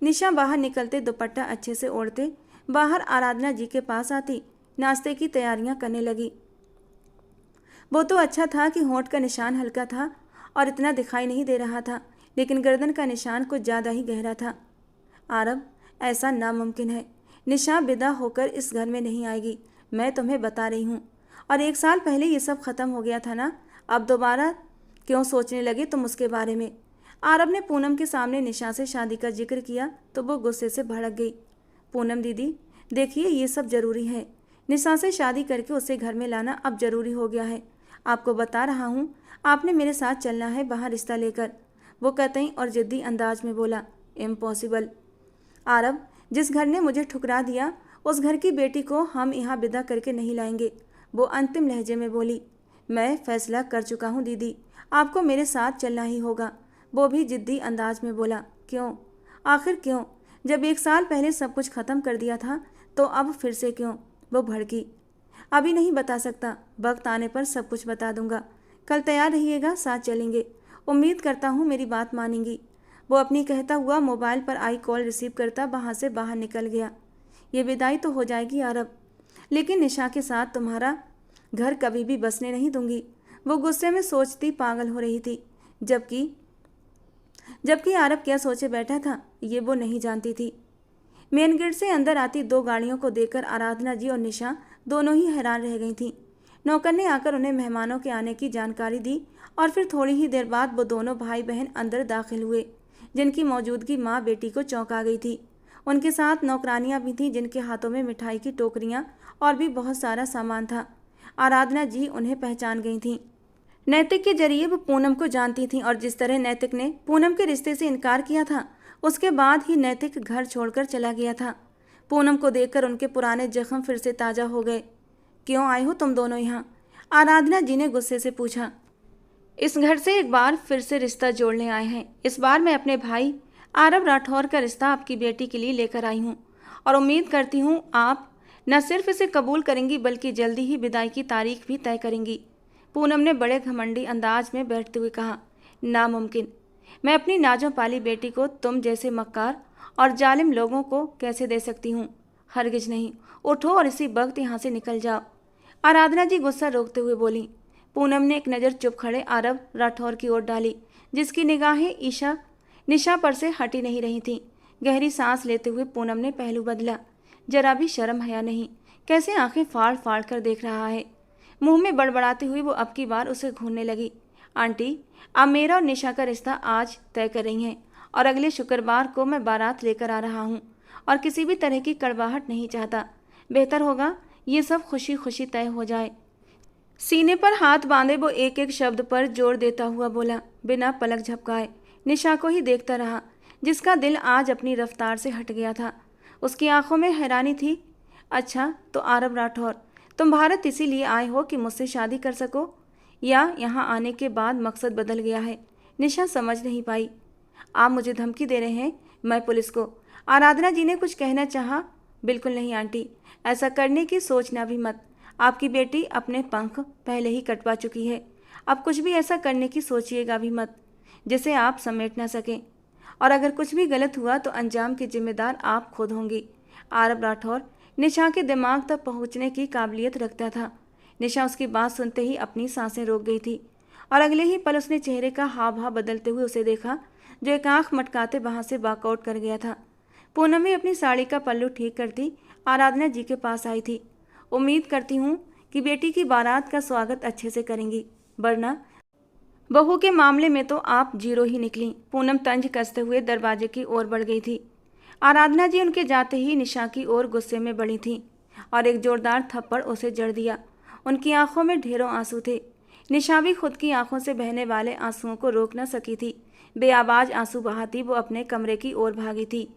निशा बाहर निकलते दुपट्टा अच्छे से ओढ़ते बाहर आराधना जी के पास आती, नाश्ते की तैयारियां करने लगी। वो तो अच्छा था कि होंठ का निशान हल्का था और इतना दिखाई नहीं दे रहा था, लेकिन गर्दन का निशान कुछ ज़्यादा ही गहरा था। आरब, ऐसा नामुमकिन है। निशा विदा होकर इस घर में नहीं आएगी, मैं तुम्हें बता रही हूँ। और 1 साल पहले ये सब खत्म हो गया था ना, अब दोबारा क्यों सोचने लगे तुम उसके बारे में? आरब ने पूनम के सामने निशा से शादी का जिक्र किया तो वो गुस्से से भड़क गई। पूनम दीदी, देखिए ये सब ज़रूरी है। निशा से शादी करके उसे घर में लाना अब ज़रूरी हो गया है। आपको बता रहा हूँ, आपने मेरे साथ चलना है बाहर रिश्ता लेकर। वो कतई और जिद्दी अंदाज में बोला। इम्पॉसिबल। आरब, जिस घर ने मुझे ठुकरा दिया उस घर की बेटी को हम यहाँ विदा करके नहीं लाएंगे, वो अंतिम लहजे में बोली। मैं फैसला कर चुका हूँ दीदी, आपको मेरे साथ चलना ही होगा। वो भी जिद्दी अंदाज में बोला। क्यों? आखिर क्यों? जब 1 साल पहले सब कुछ ख़त्म कर दिया था तो अब फिर से क्यों? वो भड़की। अभी नहीं बता सकता, वक्त आने पर सब कुछ बता दूंगा। कल तैयार रहिएगा, साथ चलेंगे। उम्मीद करता हूँ मेरी बात मानेंगी। वो अपनी कहता हुआ मोबाइल पर आई कॉल रिसीव करता वहाँ से बाहर निकल गया। ये विदाई तो हो जाएगी आरब, लेकिन निशा के साथ तुम्हारा घर कभी भी बसने नहीं दूंगी। वो गुस्से में सोचती पागल हो रही थी। जबकि आरब क्या सोचे बैठा था ये वो नहीं जानती थी। मेन गेट से अंदर आती 2 गाड़ियों को देखकर आराधना जी और निशा दोनों ही हैरान रह गई थीं। नौकर ने आकर उन्हें मेहमानों के आने की जानकारी दी और फिर थोड़ी ही देर बाद वो दोनों भाई बहन अंदर दाखिल हुए, जिनकी मौजूदगी माँ बेटी को चौंका गई थी। उनके साथ नौकरानियाँ भी थीं, जिनके हाथों में मिठाई की टोकरियाँ और भी बहुत सारा सामान था। आराधना जी उन्हें पहचान गई थीं। नैतिक के जरिए वो पूनम को जानती थीं, और जिस तरह नैतिक ने पूनम के रिश्ते से इनकार किया था, उसके बाद ही नैतिक घर छोड़कर चला गया था। पूनम को देखकर उनके पुराने जख्म फिर से ताज़ा हो गए। क्यों आए हो तुम दोनों यहाँ? आराधना जी ने गुस्से से पूछा। इस घर से एक बार फिर से रिश्ता जोड़ने आए हैं। इस बार मैं अपने भाई आरब राठौर का रिश्ता आपकी बेटी के लिए लेकर आई हूँ, और उम्मीद करती हूँ आप न सिर्फ इसे कबूल करेंगी बल्कि जल्दी ही विदाई की तारीख भी तय करेंगी। पूनम ने बड़े घमंडी अंदाज में बैठते हुए कहा। नामुमकिन। मैं अपनी नाजों पाली बेटी को तुम जैसे मक्कार और जालिम लोगों को कैसे दे सकती हूँ? हरगिज नहीं। उठो और इसी वक्त यहाँ से निकल जाओ। आराधना जी गुस्सा रोकते हुए बोली। पूनम ने एक नज़र चुप खड़े आरब राठौर की ओर डाली, जिसकी निगाहें निशा पर से हटी नहीं रही थीं। गहरी सांस लेते हुए पूनम ने पहलू बदला। जरा भी शर्म हया नहीं, कैसे आंखें फाड़ फाड़ कर देख रहा है। मुंह में बड़बड़ाते हुए वो अब की बार उसे घूरने लगी। आंटी, आप मेरा और निशा का रिश्ता आज तय कर रही हैं, और अगले शुक्रवार को मैं बारात लेकर आ रहा हूँ, और किसी भी तरह की कड़वाहट नहीं चाहता। बेहतर होगा ये सब खुशी खुशी तय हो जाए। सीने पर हाथ बांधे वो एक एक शब्द पर जोर देता हुआ बोला, बिना पलक झपकाए। निशा को ही देखता रहा, जिसका दिल आज अपनी रफ्तार से हट गया था। उसकी आंखों में हैरानी थी। अच्छा, तो आरब राठौर, तुम भारत इसीलिए आए हो कि मुझसे शादी कर सको, या यहाँ आने के बाद मकसद बदल गया है? निशा समझ नहीं पाई। आप मुझे धमकी दे रहे हैं? मैं पुलिस को? आराधना जी ने कुछ कहना चाहा। बिल्कुल नहीं आंटी, ऐसा करने की सोचना भी मत। आपकी बेटी अपने पंख पहले ही कटवा चुकी है। अब कुछ भी ऐसा करने की सोचिएगा भी मत जिसे आप समेट ना सकें, और अगर कुछ भी गलत हुआ तो अंजाम की जिम्मेदार आप खुद होंगी। आरब राठौर निशा के दिमाग तक पहुंचने की काबिलियत रखता था। निशा उसकी बात सुनते ही अपनी सांसें रोक गई थी, और अगले ही पल उसने चेहरे का हाव भाव बदलते हुए उसे देखा, जो एक आंख मटकाते वहां से वॉकआउट कर गया था। पूनम भी अपनी साड़ी का पल्लू ठीक करती आराधना जी के पास आई थी। उम्मीद करती हूँ कि बेटी की बारात का स्वागत अच्छे से करेंगी, वरना बहू के मामले में तो आप जीरो ही निकली। पूनम तंज कसते हुए दरवाजे की ओर बढ़ गई थी। आराधना जी उनके जाते ही निशा की ओर गुस्से में बढ़ी थी। और एक जोरदार थप्पड़ उसे जड़ दिया। उनकी आंखों में ढेरों आंसू थे। निशा भी खुद की आंखों से बहने वाले आंसुओं को रोक न सकी थी। बेआवाज आंसू बहाती वो अपने कमरे की ओर भागी थी।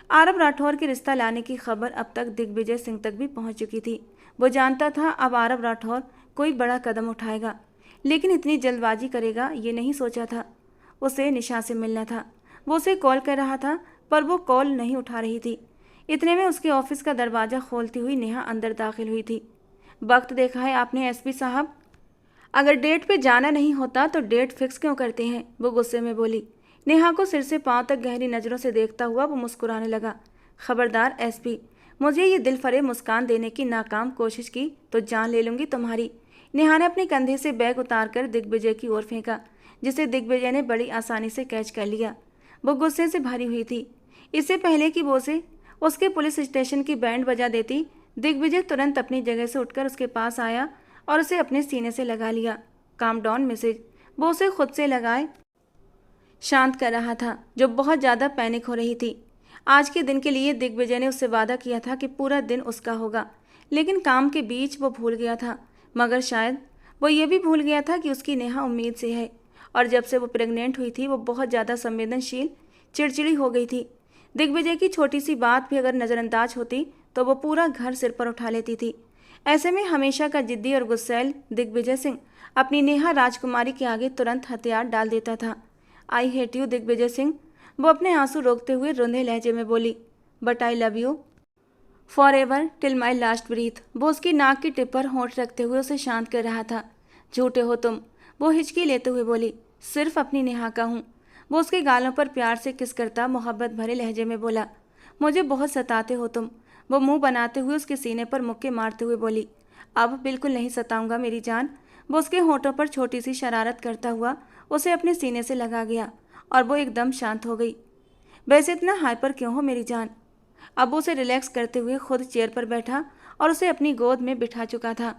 आरब राठौर के रिश्ता लाने की खबर अब तक दिग्विजय सिंह तक भी पहुंच चुकी थी। वो जानता था अब आरब राठौर कोई बड़ा कदम उठाएगा, लेकिन इतनी जल्दबाजी करेगा ये नहीं सोचा था। उसे निशा से मिलना था। वो उसे कॉल कर रहा था, पर वो कॉल नहीं उठा रही थी। इतने में उसके ऑफिस का दरवाज़ा खोलती हुई नेहा अंदर दाखिल हुई थी। वक्त देखा है आपने एसपी साहब? अगर डेट पे जाना नहीं होता तो डेट फिक्स क्यों करते हैं? वो गुस्से में बोली। नेहा को सिर से पांव तक गहरी नज़रों से देखता हुआ वो मुस्कुराने लगा। खबरदार एसपी, मुझे ये दिल फरेब मुस्कान देने की नाकाम कोशिश की तो जान ले लूंगी तुम्हारी। नेहा ने अपने कंधे से बैग उतारकर दिग्विजय की ओर फेंका, जिसे दिग्विजय ने बड़ी आसानी से कैच कर लिया। वो गुस्से से भरी हुई थी। इससे पहले कि वो उसे उसके पुलिस स्टेशन की बैंड बजा देती, दिग्विजय तुरंत अपनी जगह से उठकर उसके पास आया और उसे अपने सीने से लगा लिया। काम डाउन मिसेज, वो उसे खुद से लगाए शांत कर रहा था, जो बहुत ज़्यादा पैनिक हो रही थी। आज के दिन के लिए दिग्विजय ने उससे वादा किया था कि पूरा दिन उसका होगा, लेकिन काम के बीच वो भूल गया था। मगर शायद वो ये भी भूल गया था कि उसकी नेहा उम्मीद से है, और जब से वो प्रेग्नेंट हुई थी वो बहुत ज़्यादा संवेदनशील, चिड़चिड़ी हो गई थी। दिग्विजय की छोटी सी बात भी अगर नज़रअंदाज होती तो वो पूरा घर सिर पर उठा लेती थी। ऐसे में हमेशा का जिद्दी और गुस्सैल दिग्विजय सिंह अपनी नेहा राजकुमारी के आगे तुरंत हथियार डाल देता था। I hate you Digvijay Singh, वो अपने आंसू रोकते हुए रुंधे लहजे में बोली। But I love you for ever till my last breath. वो उसकी नाक की टिप पर होंठ रखते हुए उसे शांत कर रहा था। झूठे हो तुम, वो हिचकी लेते हुए बोली। सिर्फ अपनी नेहा का हूँ। वो उसके गालों पर प्यार से किस करता मोहब्बत भरे लहजे में बोला। मुझे बहुत सताते हो तुम। वो मुंह बनाते हुए उसके सीने पर मुक्के मारते हुए बोली। अब बिल्कुल नहीं सताऊंगा मेरी जान। वो उसके होठों पर छोटी सी शरारत करता हुआ उसे अपने सीने से लगा गया और वो एकदम शांत हो गई। वैसे इतना हाइपर क्यों हो मेरी जान? अब वो उसे रिलैक्स करते हुए खुद चेयर पर बैठा और उसे अपनी गोद में बिठा चुका था।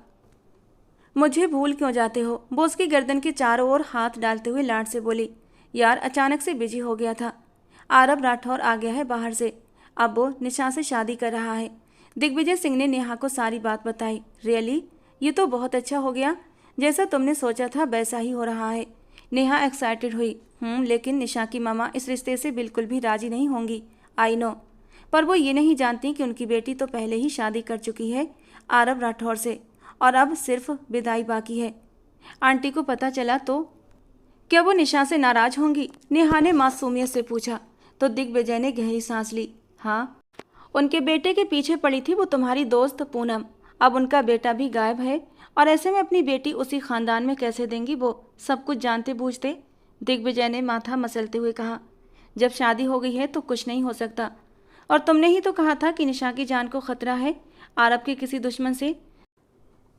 मुझे भूल क्यों जाते हो? वो उसकी गर्दन के चारों ओर हाथ डालते हुए लाड से बोली। यार अचानक से बिजी हो गया था। आरब राठौर आ गया है बाहर से। अब वो निशा से शादी कर रहा है। दिग्विजय सिंह ने नेहा को सारी बात बताई। रियली? ये तो बहुत अच्छा हो गया। जैसा तुमने सोचा था वैसा ही हो रहा है। नेहा एक्साइटेड हुई। लेकिन निशा की मामा इस रिश्ते से बिल्कुल भी राजी नहीं होंगी। आई नो, पर वो ये नहीं जानती कि उनकी बेटी तो पहले ही शादी कर चुकी है आरब राठौर से, और अब सिर्फ विदाई बाकी है। आंटी को पता चला तो क्या वो निशा से नाराज होंगी? नेहा ने मासूमियत से पूछा। तो दिग्विजय ने गहरी सांस ली। हाँ, उनके बेटे के पीछे पड़ी थी वो तुम्हारी दोस्त पूनम। अब उनका बेटा भी गायब है, और ऐसे में अपनी बेटी उसी खानदान में कैसे देंगी वो, सब कुछ जानते बूझते? दिग्विजय ने माथा मसलते हुए कहा। जब शादी हो गई है तो कुछ नहीं हो सकता। और तुमने ही तो कहा था कि निशा की जान को खतरा है आरब के किसी दुश्मन से।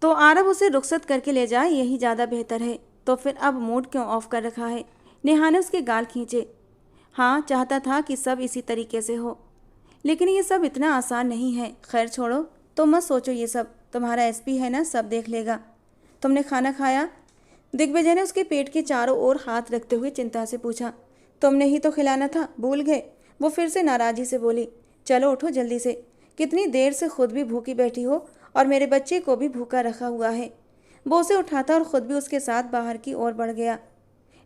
तो आरब उसे रुखसत करके ले जाए, यही ज़्यादा बेहतर है। तो फिर अब मूड क्यों ऑफ कर रखा है? नेहा ने उसके गाल खींचे। हाँ, चाहता था कि सब इसी तरीके से हो, लेकिन ये सब इतना आसान नहीं है। खैर छोड़ो, तो मत सोचो ये सब। तुम्हारा एसपी है ना, सब देख लेगा। तुमने खाना खाया? दिग्विजय ने उसके पेट के चारों ओर हाथ रखते हुए चिंता से पूछा। तुमने ही तो खिलाना था, भूल गए? वो फिर से नाराजी से बोली। चलो उठो जल्दी से। कितनी देर से खुद भी भूखी बैठी हो और मेरे बच्चे को भी भूखा रखा हुआ है। वो उसे उठाता और खुद भी उसके साथ बाहर की ओर बढ़ गया।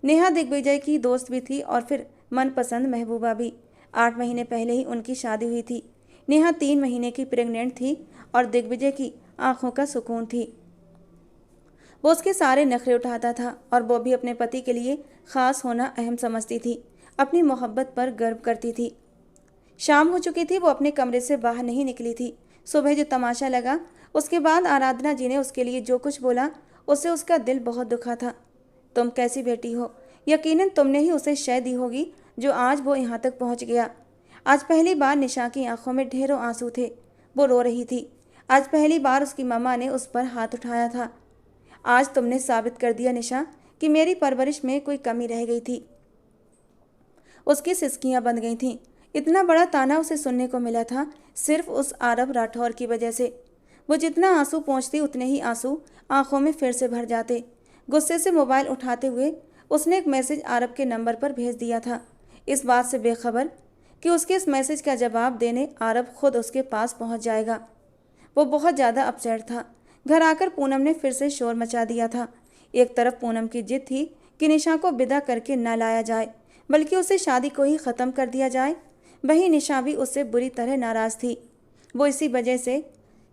नेहा दिग्विजय की दोस्त भी थी और फिर मनपसंद महबूबा भी। 8 महीने पहले ही उनकी शादी हुई थी। नेहा 3 महीने की प्रेग्नेंट थी और दिग्विजय की आंखों का सुकून थी। वो उसके सारे नखरे उठाता था और वो भी अपने पति के लिए खास होना अहम समझती थी। अपनी मोहब्बत पर गर्व करती थी। शाम हो चुकी थी, वो अपने कमरे से बाहर नहीं निकली थी। सुबह जो तमाशा लगा, उसके बाद आराधना जी ने उसके लिए जो कुछ बोला, उससे उसका दिल बहुत दुखा था। तुम कैसी बेटी हो? यकीनन तुमने ही उसे शय दी होगी जो आज वो यहाँ तक पहुँच गया। आज पहली बार निशा की आंखों में ढेरों आंसू थे। वो रो रही थी। आज पहली बार उसकी मम्मा ने उस पर हाथ उठाया था। आज तुमने साबित कर दिया निशा कि मेरी परवरिश में कोई कमी रह गई थी। उसकी सिसकियां बंद गई थीं। इतना बड़ा ताना उसे सुनने को मिला था सिर्फ उस आरब राठौर की वजह से। वो जितना आंसू पोंछती उतने ही आंसू आंखों में फिर से भर जाते। गुस्से से मोबाइल उठाते हुए उसने एक मैसेज आरब के नंबर पर भेज दिया था, इस बात से बेखबर कि उसके इस मैसेज का जवाब देने आरब खुद उसके पास पहुंच जाएगा। वो बहुत ज़्यादा अपसेट था। घर आकर पूनम ने फिर से शोर मचा दिया था। एक तरफ पूनम की जिद थी कि निशा को विदा करके न लाया जाए, बल्कि उसे शादी को ही ख़त्म कर दिया जाए। वहीं निशा भी उससे बुरी तरह नाराज़ थी। वो इसी वजह से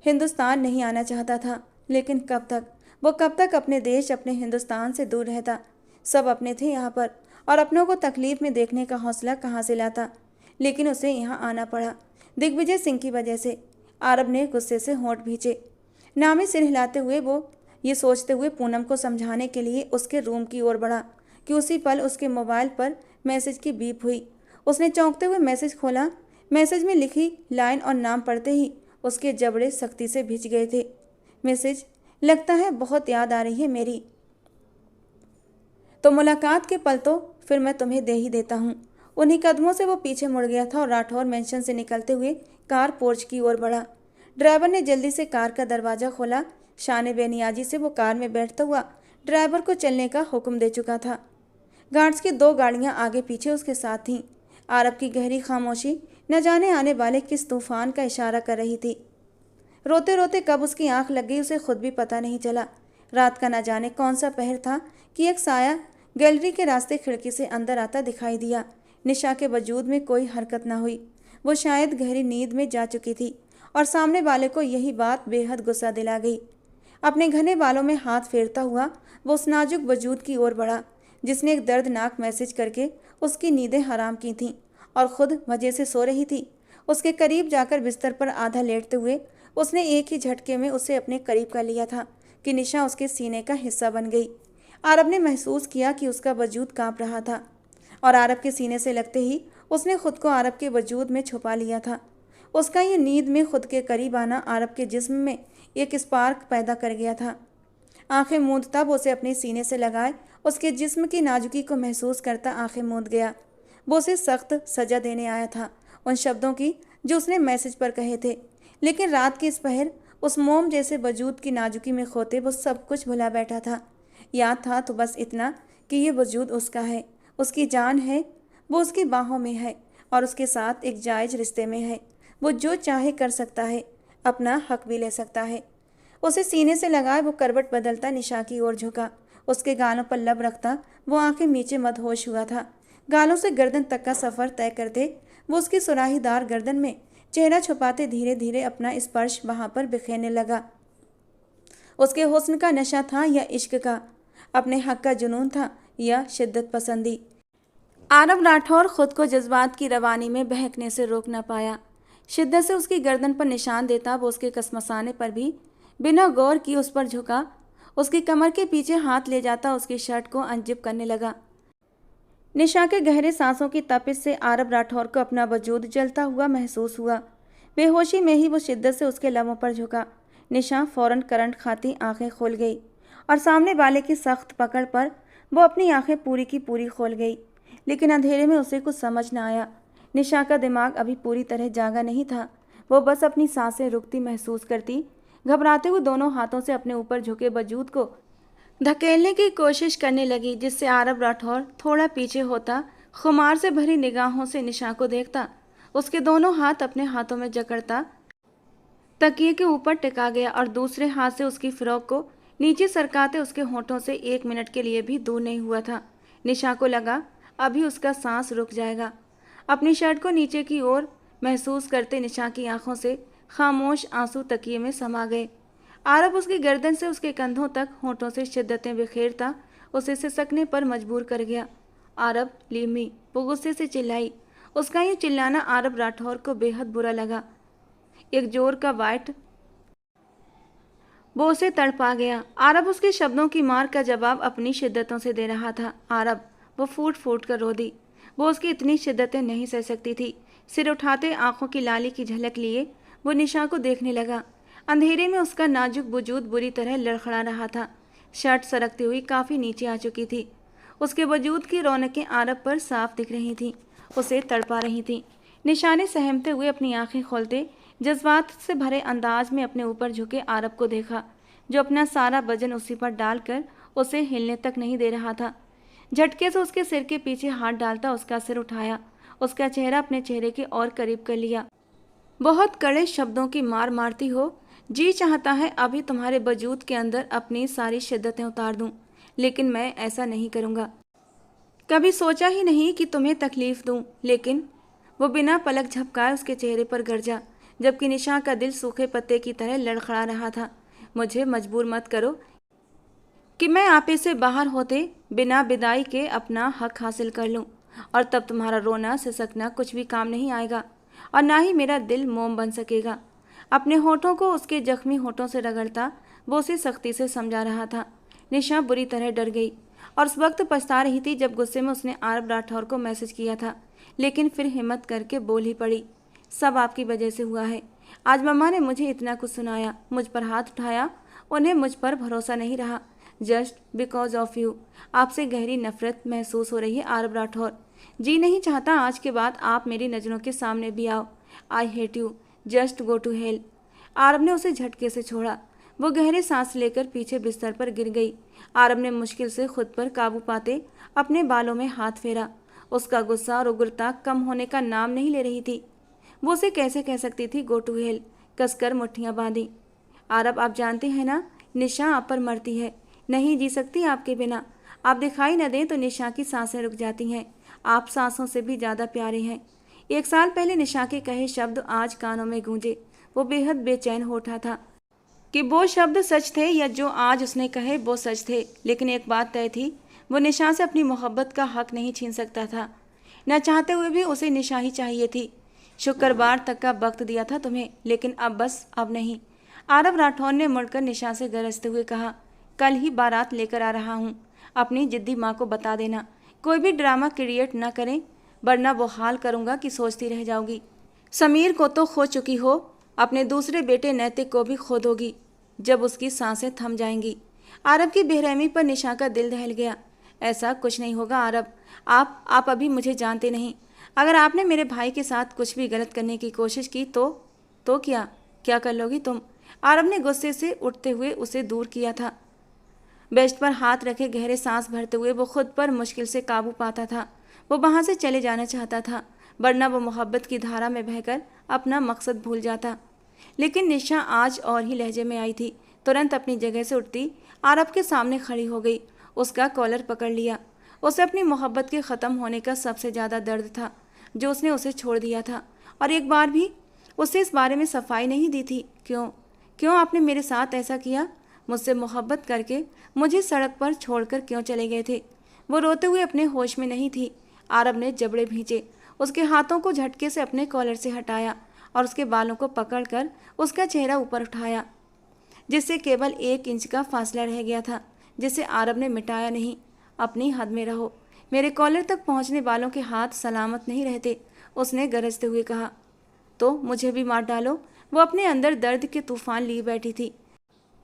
हिंदुस्तान नहीं आना चाहता था। लेकिन कब तक अपने देश, अपने हिंदुस्तान से दूर रहता। सब अपने थे यहाँ पर, और अपनों को तकलीफ में देखने का हौसला कहाँ से लाता। लेकिन उसे यहाँ आना पड़ा, दिग्विजय सिंह की वजह से। आरब ने गुस्से से होंठ भींचे। नामी सिर हिलाते हुए वो ये सोचते हुए पूनम को समझाने के लिए उसके रूम की ओर बढ़ा कि उसी पल उसके मोबाइल पर मैसेज की बीप हुई। उसने चौंकते हुए मैसेज खोला। मैसेज में लिखी लाइन और नाम पढ़ते ही उसके जबड़े सख्ती से भिज गए थे। मैसेज, लगता है बहुत याद आ रही है मेरी, तो मुलाकात के पल तो फिर मैं तुम्हें दे ही देता हूँ। उन्हीं कदमों से वो पीछे मुड़ गया था और राठौर मेंशन से निकलते हुए कार पोर्च की ओर बढ़ा। ड्राइवर ने जल्दी से कार का दरवाज़ा खोला। शान बेनियाजी से वो कार में बैठता हुआ ड्राइवर को चलने का हुक्म दे चुका था। गार्ड्स की 2 गाड़ियां आगे पीछे उसके साथ थीं। आरब की गहरी खामोशी न जाने आने वाले किस तूफान का इशारा कर रही थी। रोते रोते कब उसकी आंख लग गई उसे खुद भी पता नहीं चला। रात का न जाने कौन सा पहर था कि एक साया गैलरी के रास्ते खिड़की से अंदर आता दिखाई दिया। निशा के वजूद में कोई हरकत न हुई। वो शायद गहरी नींद में जा चुकी थी और सामने वाले को यही बात बेहद गुस्सा दिला गई। अपने घने बालों में हाथ फेरता हुआ वो उस नाजुक वजूद की ओर बढ़ा जिसने एक दर्दनाक मैसेज करके उसकी नींदें हराम की थीं और खुद मजे से सो रही थी। उसके करीब जाकर बिस्तर पर आधा लेटते हुए उसने एक ही झटके में उसे अपने करीब कर लिया था कि निशा उसके सीने का हिस्सा बन गई। आरब ने महसूस किया कि उसका वजूद कांप रहा था और आरब के सीने से लगते ही उसने खुद को आरब के वजूद में छुपा लिया था। उसका ये नींद में खुद के करीब आना आरब के जिस्म में एक स्पार्क पैदा कर गया था। आंखें मूंदता वो उसे अपने सीने से लगाए उसके जिस्म की नाजुकी को महसूस करता आंखें मूंद गया। वो उसे सख्त सजा देने आया था उन शब्दों की जो उसने मैसेज पर कहे थे। लेकिन रात के इस पहर उस मोम जैसे वजूद की नाजुकी में खोते वो सब कुछ भुला बैठा था। याद था तो बस इतना कि ये वजूद उसका है, उसकी जान है, वो उसकी बाहों में है और उसके साथ एक जायज़ रिश्ते में है। वो जो चाहे कर सकता है, अपना हक भी ले सकता है। उसे सीने से लगाए वो करवट बदलता निशा की ओर झुका। उसके गालों पर लब रखता वो आंखें नीचे मदहोश हुआ था। गालों से गर्दन तक का सफ़र तय करते वो उसकी सुराहीदार गर्दन में चेहरा छुपाते धीरे धीरे अपना स्पर्श वहाँ पर बिखेरने लगा। उसके हुस्न का नशा था या इश्क का, अपने हक का जुनून था या शिद्दत पसंदी। आरब राठौर खुद को जज्बात की रवानी में बहकने से रोक न पाया। शिद्दत से उसकी गर्दन पर निशान देता वो उसके कसमसाने पर भी बिना गौर की उस पर झुका। उसकी कमर के पीछे हाथ ले जाता उसकी शर्ट को अनजिप करने लगा। निशा के गहरे सांसों की तपिश से आरब राठौर को अपना वजूद जलता हुआ महसूस हुआ। बेहोशी में ही वो शिद्दत से उसके लबों पर झुका। निशा फौरन करंट खाती आंखें खोल गई और सामने वाले की सख्त पकड़ पर वो अपनी आंखें पूरी की पूरी खोल गई। लेकिन अंधेरे में उसे कुछ समझ न आया। निशा का दिमाग अभी पूरी तरह जागा नहीं था। वो बस अपनी सांसें रुकती महसूस करती, घबराते हुए दोनों हाथों से अपने ऊपर झुके वजूद को धकेलने की कोशिश करने लगी, जिससे आरब राठौर थोड़ा पीछे होता, खुमार से भरी निगाहों से निशा को देखता। उसके दोनों हाथ अपने हाथों में जकड़ता तकिए के ऊपर टिका गया और दूसरे हाथ से उसकी फ्रॉक को नीचे सरकाते उसके होठों से 1 मिनट के लिए भी दूर नहीं हुआ था। निशा को लगा अभी उसका सांस रुक जाएगा। अपनी शर्ट को नीचे की ओर महसूस करते निशा की आंखों से खामोश आंसू तकिए में समा गए। आरब उसकी गर्दन से उसके कंधों तक होठों से शिद्दतें बिखेरता उसे सिसकने पर मजबूर कर गया। आरब लीव मी, वो गुस्से से चिल्लाई। उसका ये चिल्लाना आरब राठौर को बेहद बुरा लगा। एक जोर का वाइट वो उसे तड़पा गया। आरब उसके शब्दों की मार का जवाब अपनी शिद्दतों से दे रहा था। आरब, वो फूट फूट कर रो दी। वो उसकी इतनी शिद्दतें नहीं सह सकती थी। सिर उठाते आंखों की लाली की झलक लिए वो निशा को देखने लगा। अंधेरे में उसका नाजुक वजूद बुरी तरह लड़खड़ा रहा था। शर्ट सरकती हुई काफ़ी नीचे आ चुकी थी। उसके वजूद की रौनकें आरब पर साफ दिख रही थीं, उसे तड़पा रही थीं। निशा ने सहमते हुए अपनी आंखें खोलते जज्बात से भरे अंदाज में अपने ऊपर झुके आरब को देखा, जो अपना सारा वजन उसी पर डालकर उसे हिलने तक नहीं दे रहा था। झटके से उसके सिर के पीछे हाथ डालता उसका सिर उठाया, उसका चेहरा अपने चेहरे के और करीब कर लिया। बहुत कड़े शब्दों की मार मारती हो जी चाहता है अभी तुम्हारे वजूद के अंदर अपनी सारी शिद्दतें उतार दूं, लेकिन मैं ऐसा नहीं करूंगा। कभी सोचा ही नहीं कि तुम्हें तकलीफ दूं, लेकिन वो बिना पलक झपकाए उसके चेहरे पर गरजा, जबकि निशा का दिल सूखे पत्ते की तरह लड़खड़ा रहा था। मुझे मजबूर मत करो कि मैं आपे से बाहर होते बिना विदाई के अपना हक हासिल कर लूं, और तब तुम्हारा रोना सिसकना कुछ भी काम नहीं आएगा, और ना ही मेरा दिल मोम बन सकेगा। अपने होठों को उसके जख्मी होठों से रगड़ता वो उसे सख्ती से समझा रहा था। निशा बुरी तरह डर गई और उस वक्त पछता रही थी जब गुस्से में उसने आरब राठौर को मैसेज किया था, लेकिन फिर हिम्मत करके बोल ही पड़ी, सब आपकी वजह से हुआ है। आज मम्मा ने मुझे इतना कुछ सुनाया, मुझ पर हाथ उठाया, उन्हें मुझ पर भरोसा नहीं रहा, जस्ट बिकॉज ऑफ यू। आपसे गहरी नफरत महसूस हो रही है आरब राठौर। जी नहीं चाहता आज के बाद आप मेरी नज़रों के सामने भी आओ। I hate you, just go to hell. Aarab ने उसे झटके से छोड़ा। वो गहरे सांस लेकर पीछे बिस्तर पर गिर गई। आरब ने मुश्किल से खुद पर काबू पाते अपने बालों में हाथ फेरा। उसका गुस्सा और उग्रता कम होने का नाम नहीं ले रही थी। वो उसे कैसे कह सकती थी गो टू हेल। कसकर मुट्ठियां बांधी। आरब आप जानते हैं ना, निशा आप पर मरती है, नहीं जी सकती आपके बिना। आप दिखाई न दें तो निशा की सांसें रुक जाती हैं। आप सांसों से भी ज़्यादा प्यारे हैं। 1 साल पहले निशा के कहे शब्द आज कानों में गूंजे। वो बेहद बेचैन हो उठा था कि वो शब्द सच थे या जो आज उसने कहे वो सच थे। लेकिन एक बात तय थी, वो निशा से अपनी मोहब्बत का हक नहीं छीन सकता था। न चाहते हुए भी उसे निशा ही चाहिए थी। शुक्रवार तक का वक्त दिया था तुम्हें, लेकिन अब बस अब नहीं। आरब राठौर ने मुड़कर निशा से गरजते हुए कहा, कल ही बारात लेकर आ रहा हूँ। अपनी जिद्दी माँ को बता देना, कोई भी ड्रामा क्रिएट न करें, वरना वो हाल करूँगा कि सोचती रह जाओगी। समीर को तो खो चुकी हो, अपने दूसरे बेटे नैतिक को भी खो दोगी जब उसकी सांसें थम जाएंगी। आरब की बेरहमी पर निशा का दिल दहल गया। ऐसा कुछ नहीं होगा आरब, आप अभी मुझे जानते नहीं। अगर आपने मेरे भाई के साथ कुछ भी गलत करने की कोशिश की तो क्या कर लोगी तुम? आरब ने गुस्से से उठते हुए उसे दूर किया था। बेस्ट पर हाथ रखे गहरे सांस भरते हुए वो खुद पर मुश्किल से काबू पाता था। वो वहाँ से चले जाना चाहता था, वरना वो मोहब्बत की धारा में बहकर अपना मकसद भूल जाता। लेकिन निशा आज और ही लहजे में आई थी। तुरंत अपनी जगह से उठती आरब के सामने खड़ी हो गई, उसका कॉलर पकड़ लिया। उसे अपनी मोहब्बत के ख़त्म होने का सबसे ज़्यादा दर्द था, जो उसने उसे छोड़ दिया था, और एक बार भी उसे इस बारे में सफाई नहीं दी थी। क्यों आपने मेरे साथ ऐसा किया? मुझसे मोहब्बत करके मुझे सड़क पर छोड़कर क्यों चले गए थे? वो रोते हुए अपने होश में नहीं थी। आरब ने जबड़े भींचे, उसके हाथों को झटके से अपने कॉलर से हटाया और उसके बालों को पकड़कर उसका चेहरा ऊपर उठाया, जिससे केवल 1 इंच का फासला रह गया था, जिसे आरब ने मिटाया नहीं। अपनी हद में रहो, मेरे कॉलर तक पहुंचने वालों के हाथ सलामत नहीं रहते, उसने गरजते हुए कहा। तो मुझे भी मार डालो। वो अपने अंदर दर्द के तूफान लिए बैठी थी।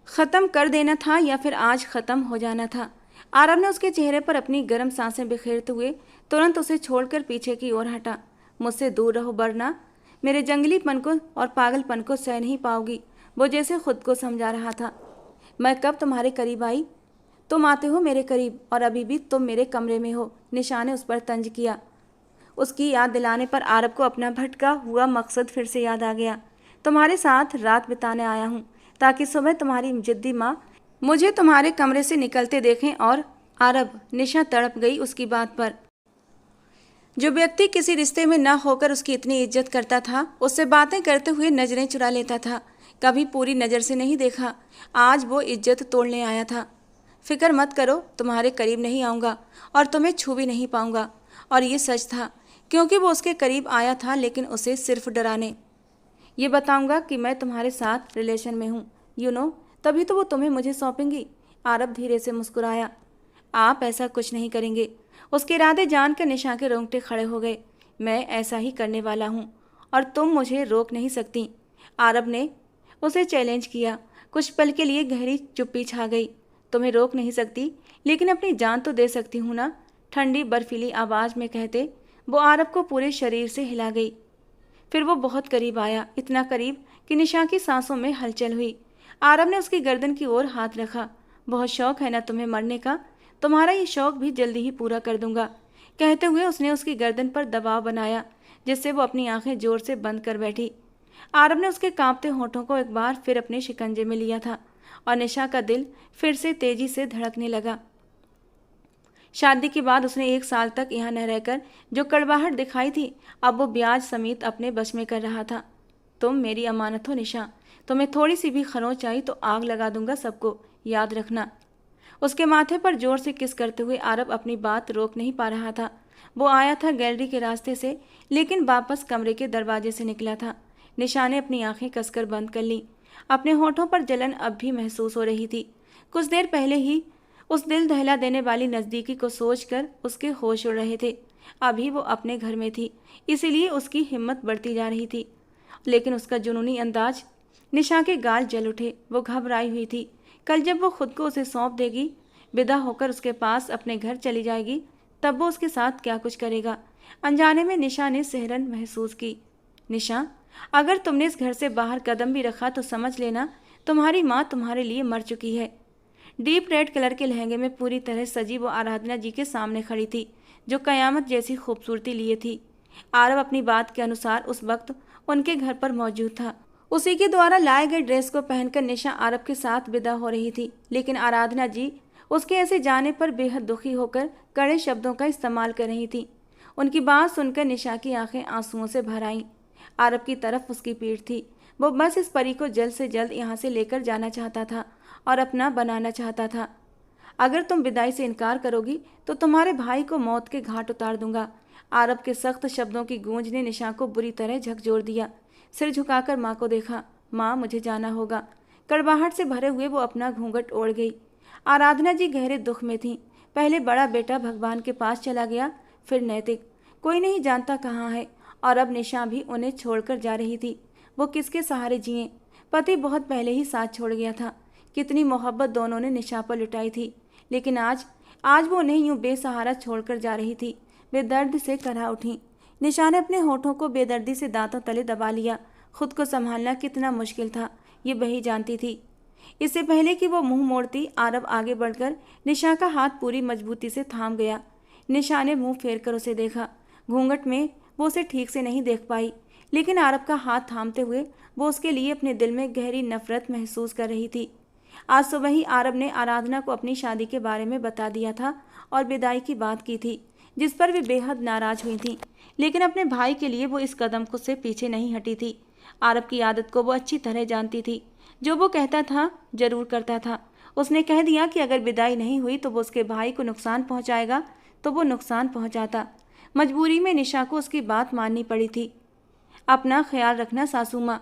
ख़त्म कर देना था या फिर आज ख़त्म हो जाना था। आरब ने उसके चेहरे पर अपनी गर्म सांसें बिखेरते हुए तुरंत उसे छोड़कर पीछे की ओर हटा। मुझसे दूर रहो, वरना मेरे जंगलीपन को और पागलपन को सह नहीं पाओगी, वो जैसे खुद को समझा रहा था। मैं कब तुम्हारे करीब आई? तुम आते हो मेरे करीब, और अभी भी तुम मेरे कमरे में हो। निशा ने उस पर तंज किया। उसकी याद दिलाने पर आरब को अपना भटका हुआ मकसद फिर से याद आ गया। तुम्हारे साथ रात बिताने आया हूँ, ताकि सुबह तुम्हारी जिद्दी माँ मुझे तुम्हारे कमरे से निकलते देखें। और आरब, निशा तड़प गई उसकी बात पर। जो व्यक्ति किसी रिश्ते में न होकर उसकी इतनी इज्जत करता था, उससे बातें करते हुए नजरें चुरा लेता था, कभी पूरी नज़र से नहीं देखा, आज वो इज्जत तोड़ने आया था। फिक्र मत करो, तुम्हारे करीब नहीं आऊँगा और तुम्हें छू भी नहीं पाऊँगा। और ये सच था, क्योंकि वो उसके करीब आया था, लेकिन उसे सिर्फ डराने। ये बताऊँगा कि मैं तुम्हारे साथ रिलेशन में हूँ, तभी तो वो तुम्हें मुझे सौंपेंगी। आरब धीरे से मुस्कुराया। आप ऐसा कुछ नहीं करेंगे। उसके इरादे जानकर निशा के रोंगटे खड़े हो गए। मैं ऐसा ही करने वाला हूँ और तुम मुझे रोक नहीं सकती। आरब ने उसे चैलेंज किया। कुछ पल के लिए गहरी चुप्पी छा गई। तुम्हें रोक नहीं सकती, लेकिन अपनी जान तो दे सकती हूँ ना, ठंडी बर्फीली आवाज़ में कहते वो आरब को पूरे शरीर से हिला गई। फिर वो बहुत करीब आया, इतना करीब कि निशा की सांसों में हलचल हुई। आरब ने उसकी गर्दन की ओर हाथ रखा। बहुत शौक है ना तुम्हें मरने का? तुम्हारा ये शौक भी जल्दी ही पूरा कर दूंगा। कहते हुए उसने उसकी गर्दन पर दबाव बनाया, जिससे वो अपनी आंखें जोर से बंद कर बैठी। आरब ने उसके कांपते होठों को एक बार फिर अपने शिकंजे में लिया था और निशा का दिल फिर से तेजी से धड़कने लगा। शादी के बाद उसने 1 साल तक यहाँ न रहकर जो कड़वाहट दिखाई थी, अब वो ब्याज समेत अपने बस में कर रहा था। तुम मेरी अमानत हो निशा, तुम्हें थोड़ी सी भी खरोंच आई तो आग लगा दूंगा सबको, याद रखना। उसके माथे पर जोर से किस करते हुए आरब अपनी बात रोक नहीं पा रहा था। वो आया था गैलरी के रास्ते से, लेकिन वापस कमरे के दरवाजे से निकला था। निशा ने अपनी आंखें कसकर बंद कर लीं। अपने होठों पर जलन अब भी महसूस हो रही थी। कुछ देर पहले ही उस दिल दहला देने वाली नज़दीकी को सोचकर उसके होश उड़ रहे थे। अभी वो अपने घर में थी, इसीलिए उसकी हिम्मत बढ़ती जा रही थी। लेकिन उसका जुनूनी अंदाज, निशा के गाल जल उठे। वो घबराई हुई थी। कल जब वो खुद को उसे सौंप देगी, विदा होकर उसके पास अपने घर चली जाएगी, तब वो उसके साथ क्या कुछ करेगा। अनजाने में निशा ने सिहरन महसूस की। निशा, अगर तुमने इस घर से बाहर कदम भी रखा तो समझ लेना तुम्हारी माँ तुम्हारे लिए मर चुकी है। डीप रेड कलर के लहंगे में पूरी तरह सजी वो आराधना जी के सामने खड़ी थी, जो कयामत जैसी खूबसूरती लिए थी। आरव अपनी बात के अनुसार उस वक्त उनके घर पर मौजूद था। उसी के द्वारा लाए गए ड्रेस को पहनकर निशा आरव के साथ विदा हो रही थी, लेकिन आराधना जी उसके ऐसे जाने पर बेहद दुखी होकर कड़े शब्दों का इस्तेमाल कर रही थी। उनकी बात सुनकर निशा की आंखें आंसुओं से भर आईं। आरब की तरफ उसकी पीठ थी। वो बस इस परी को जल्द से जल्द यहाँ से लेकर जाना चाहता था और अपना बनाना चाहता था। अगर तुम विदाई से इनकार करोगी तो तुम्हारे भाई को मौत के घाट उतार दूंगा। आरब के सख्त शब्दों की गूंज ने निशा को बुरी तरह झकझोर दिया। सिर झुकाकर माँ को देखा। माँ, मुझे जाना होगा। कड़वाहट से भरे हुए वो अपना घूंघट ओढ़ गई। आराधना जी गहरे दुख में थीं। पहले बड़ा बेटा भगवान के पास चला गया, फिर नैतिक, कोई नहीं जानता कहाँ है, और अब निशा भी उन्हें छोड़कर जा रही थी। वो किसके सहारे जिए? पति बहुत पहले ही साथ छोड़ गया था। कितनी मोहब्बत दोनों ने निशा पर लुटाई थी, लेकिन आज वो उन्हें यूं बेसहारा छोड़कर जा रही थी। वे दर्द से कराह उठी। निशा ने अपने होठों को बेदर्दी से दांतों तले दबा लिया। खुद को संभालना कितना मुश्किल था, ये वही जानती थी। इससे पहले कि वो मुंह मोड़ती, आरब आगे बढ़कर निशा का हाथ पूरी मजबूती से थाम गया। निशा ने मुंह फेर कर उसे देखा। घूंघट में वो उसे ठीक से नहीं देख पाई, लेकिन आरब का हाथ थामते हुए वो उसके लिए अपने दिल में गहरी नफरत महसूस कर रही थी। आज सुबह ही आरब ने आराधना को अपनी शादी के बारे में बता दिया था और विदाई की बात की थी, जिस पर वे बेहद नाराज हुई थी। लेकिन अपने भाई के लिए वो इस कदम को से पीछे नहीं हटी थी। आरब की आदत को वो अच्छी तरह जानती थी। जो वो कहता था जरूर करता था। उसने कह दिया कि अगर विदाई नहीं हुई तो वो उसके भाई को नुकसान पहुंचाएगा, तो वो नुकसान पहुंचाता। मजबूरी में निशा को उसकी बात माननी पड़ी थी। अपना ख्याल रखना सासू माँ,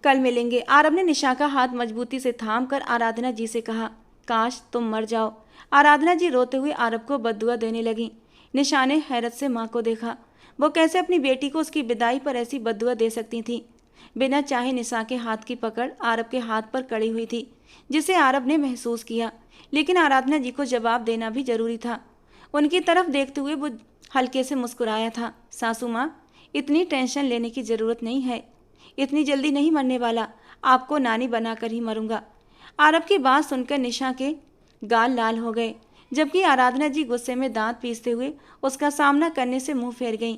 कल मिलेंगे। आरब ने निशा का हाथ मजबूती से थाम कर आराधना जी से कहा। काश तुम मर जाओ। आराधना जी रोते हुए आरब को बद्दुआ देने लगी। निशा ने हैरत से माँ को देखा। वो कैसे अपनी बेटी को उसकी विदाई पर ऐसी बद्दुआ दे सकती थी। बिना चाहे निशा के हाथ की पकड़ आरब के हाथ पर कड़ी हुई थी, जिसे आरब ने महसूस किया। लेकिन आराधना जी को जवाब देना भी जरूरी था। उनकी तरफ देखते हुए वो हल्के से मुस्कुराया था। सासू माँ, इतनी टेंशन लेने की जरूरत नहीं है। इतनी जल्दी नहीं मरने वाला, आपको नानी बनाकर ही मरूंगा। आरब की बात सुनकर निशा के गाल लाल हो गए, जबकि आराधना जी गुस्से में दांत पीसते हुए उसका सामना करने से मुंह फेर गईं।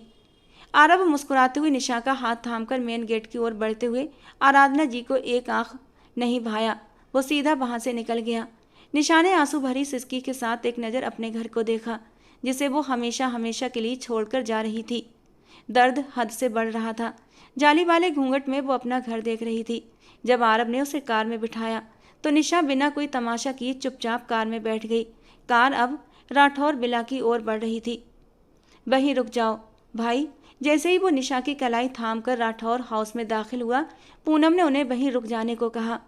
आरब मुस्कुराते हुए निशा का हाथ थामकर मेन गेट की ओर बढ़ते हुए आराधना जी को एक आंख नहीं भाया। वो सीधा वहां से निकल गया। निशा ने आंसू भरी सिसकी के साथ एक नज़र अपने घर को देखा, जिसे वो हमेशा हमेशा के लिए छोड़कर जा रही थी। दर्द हद से बढ़ रहा था। जाली वाले घूंघट में वो अपना घर देख रही थी। जब आरब ने उसे कार में बिठाया तो निशा बिना कोई तमाशा किए चुपचाप कार में बैठ गई। कार अब राठौर बिला की ओर बढ़ रही थी। वहीं रुक जाओ भाई। जैसे ही वो निशा की कलाई थामकर राठौर हाउस में दाखिल हुआ, पूनम ने उन्हें वहीं रुक जाने को कहा।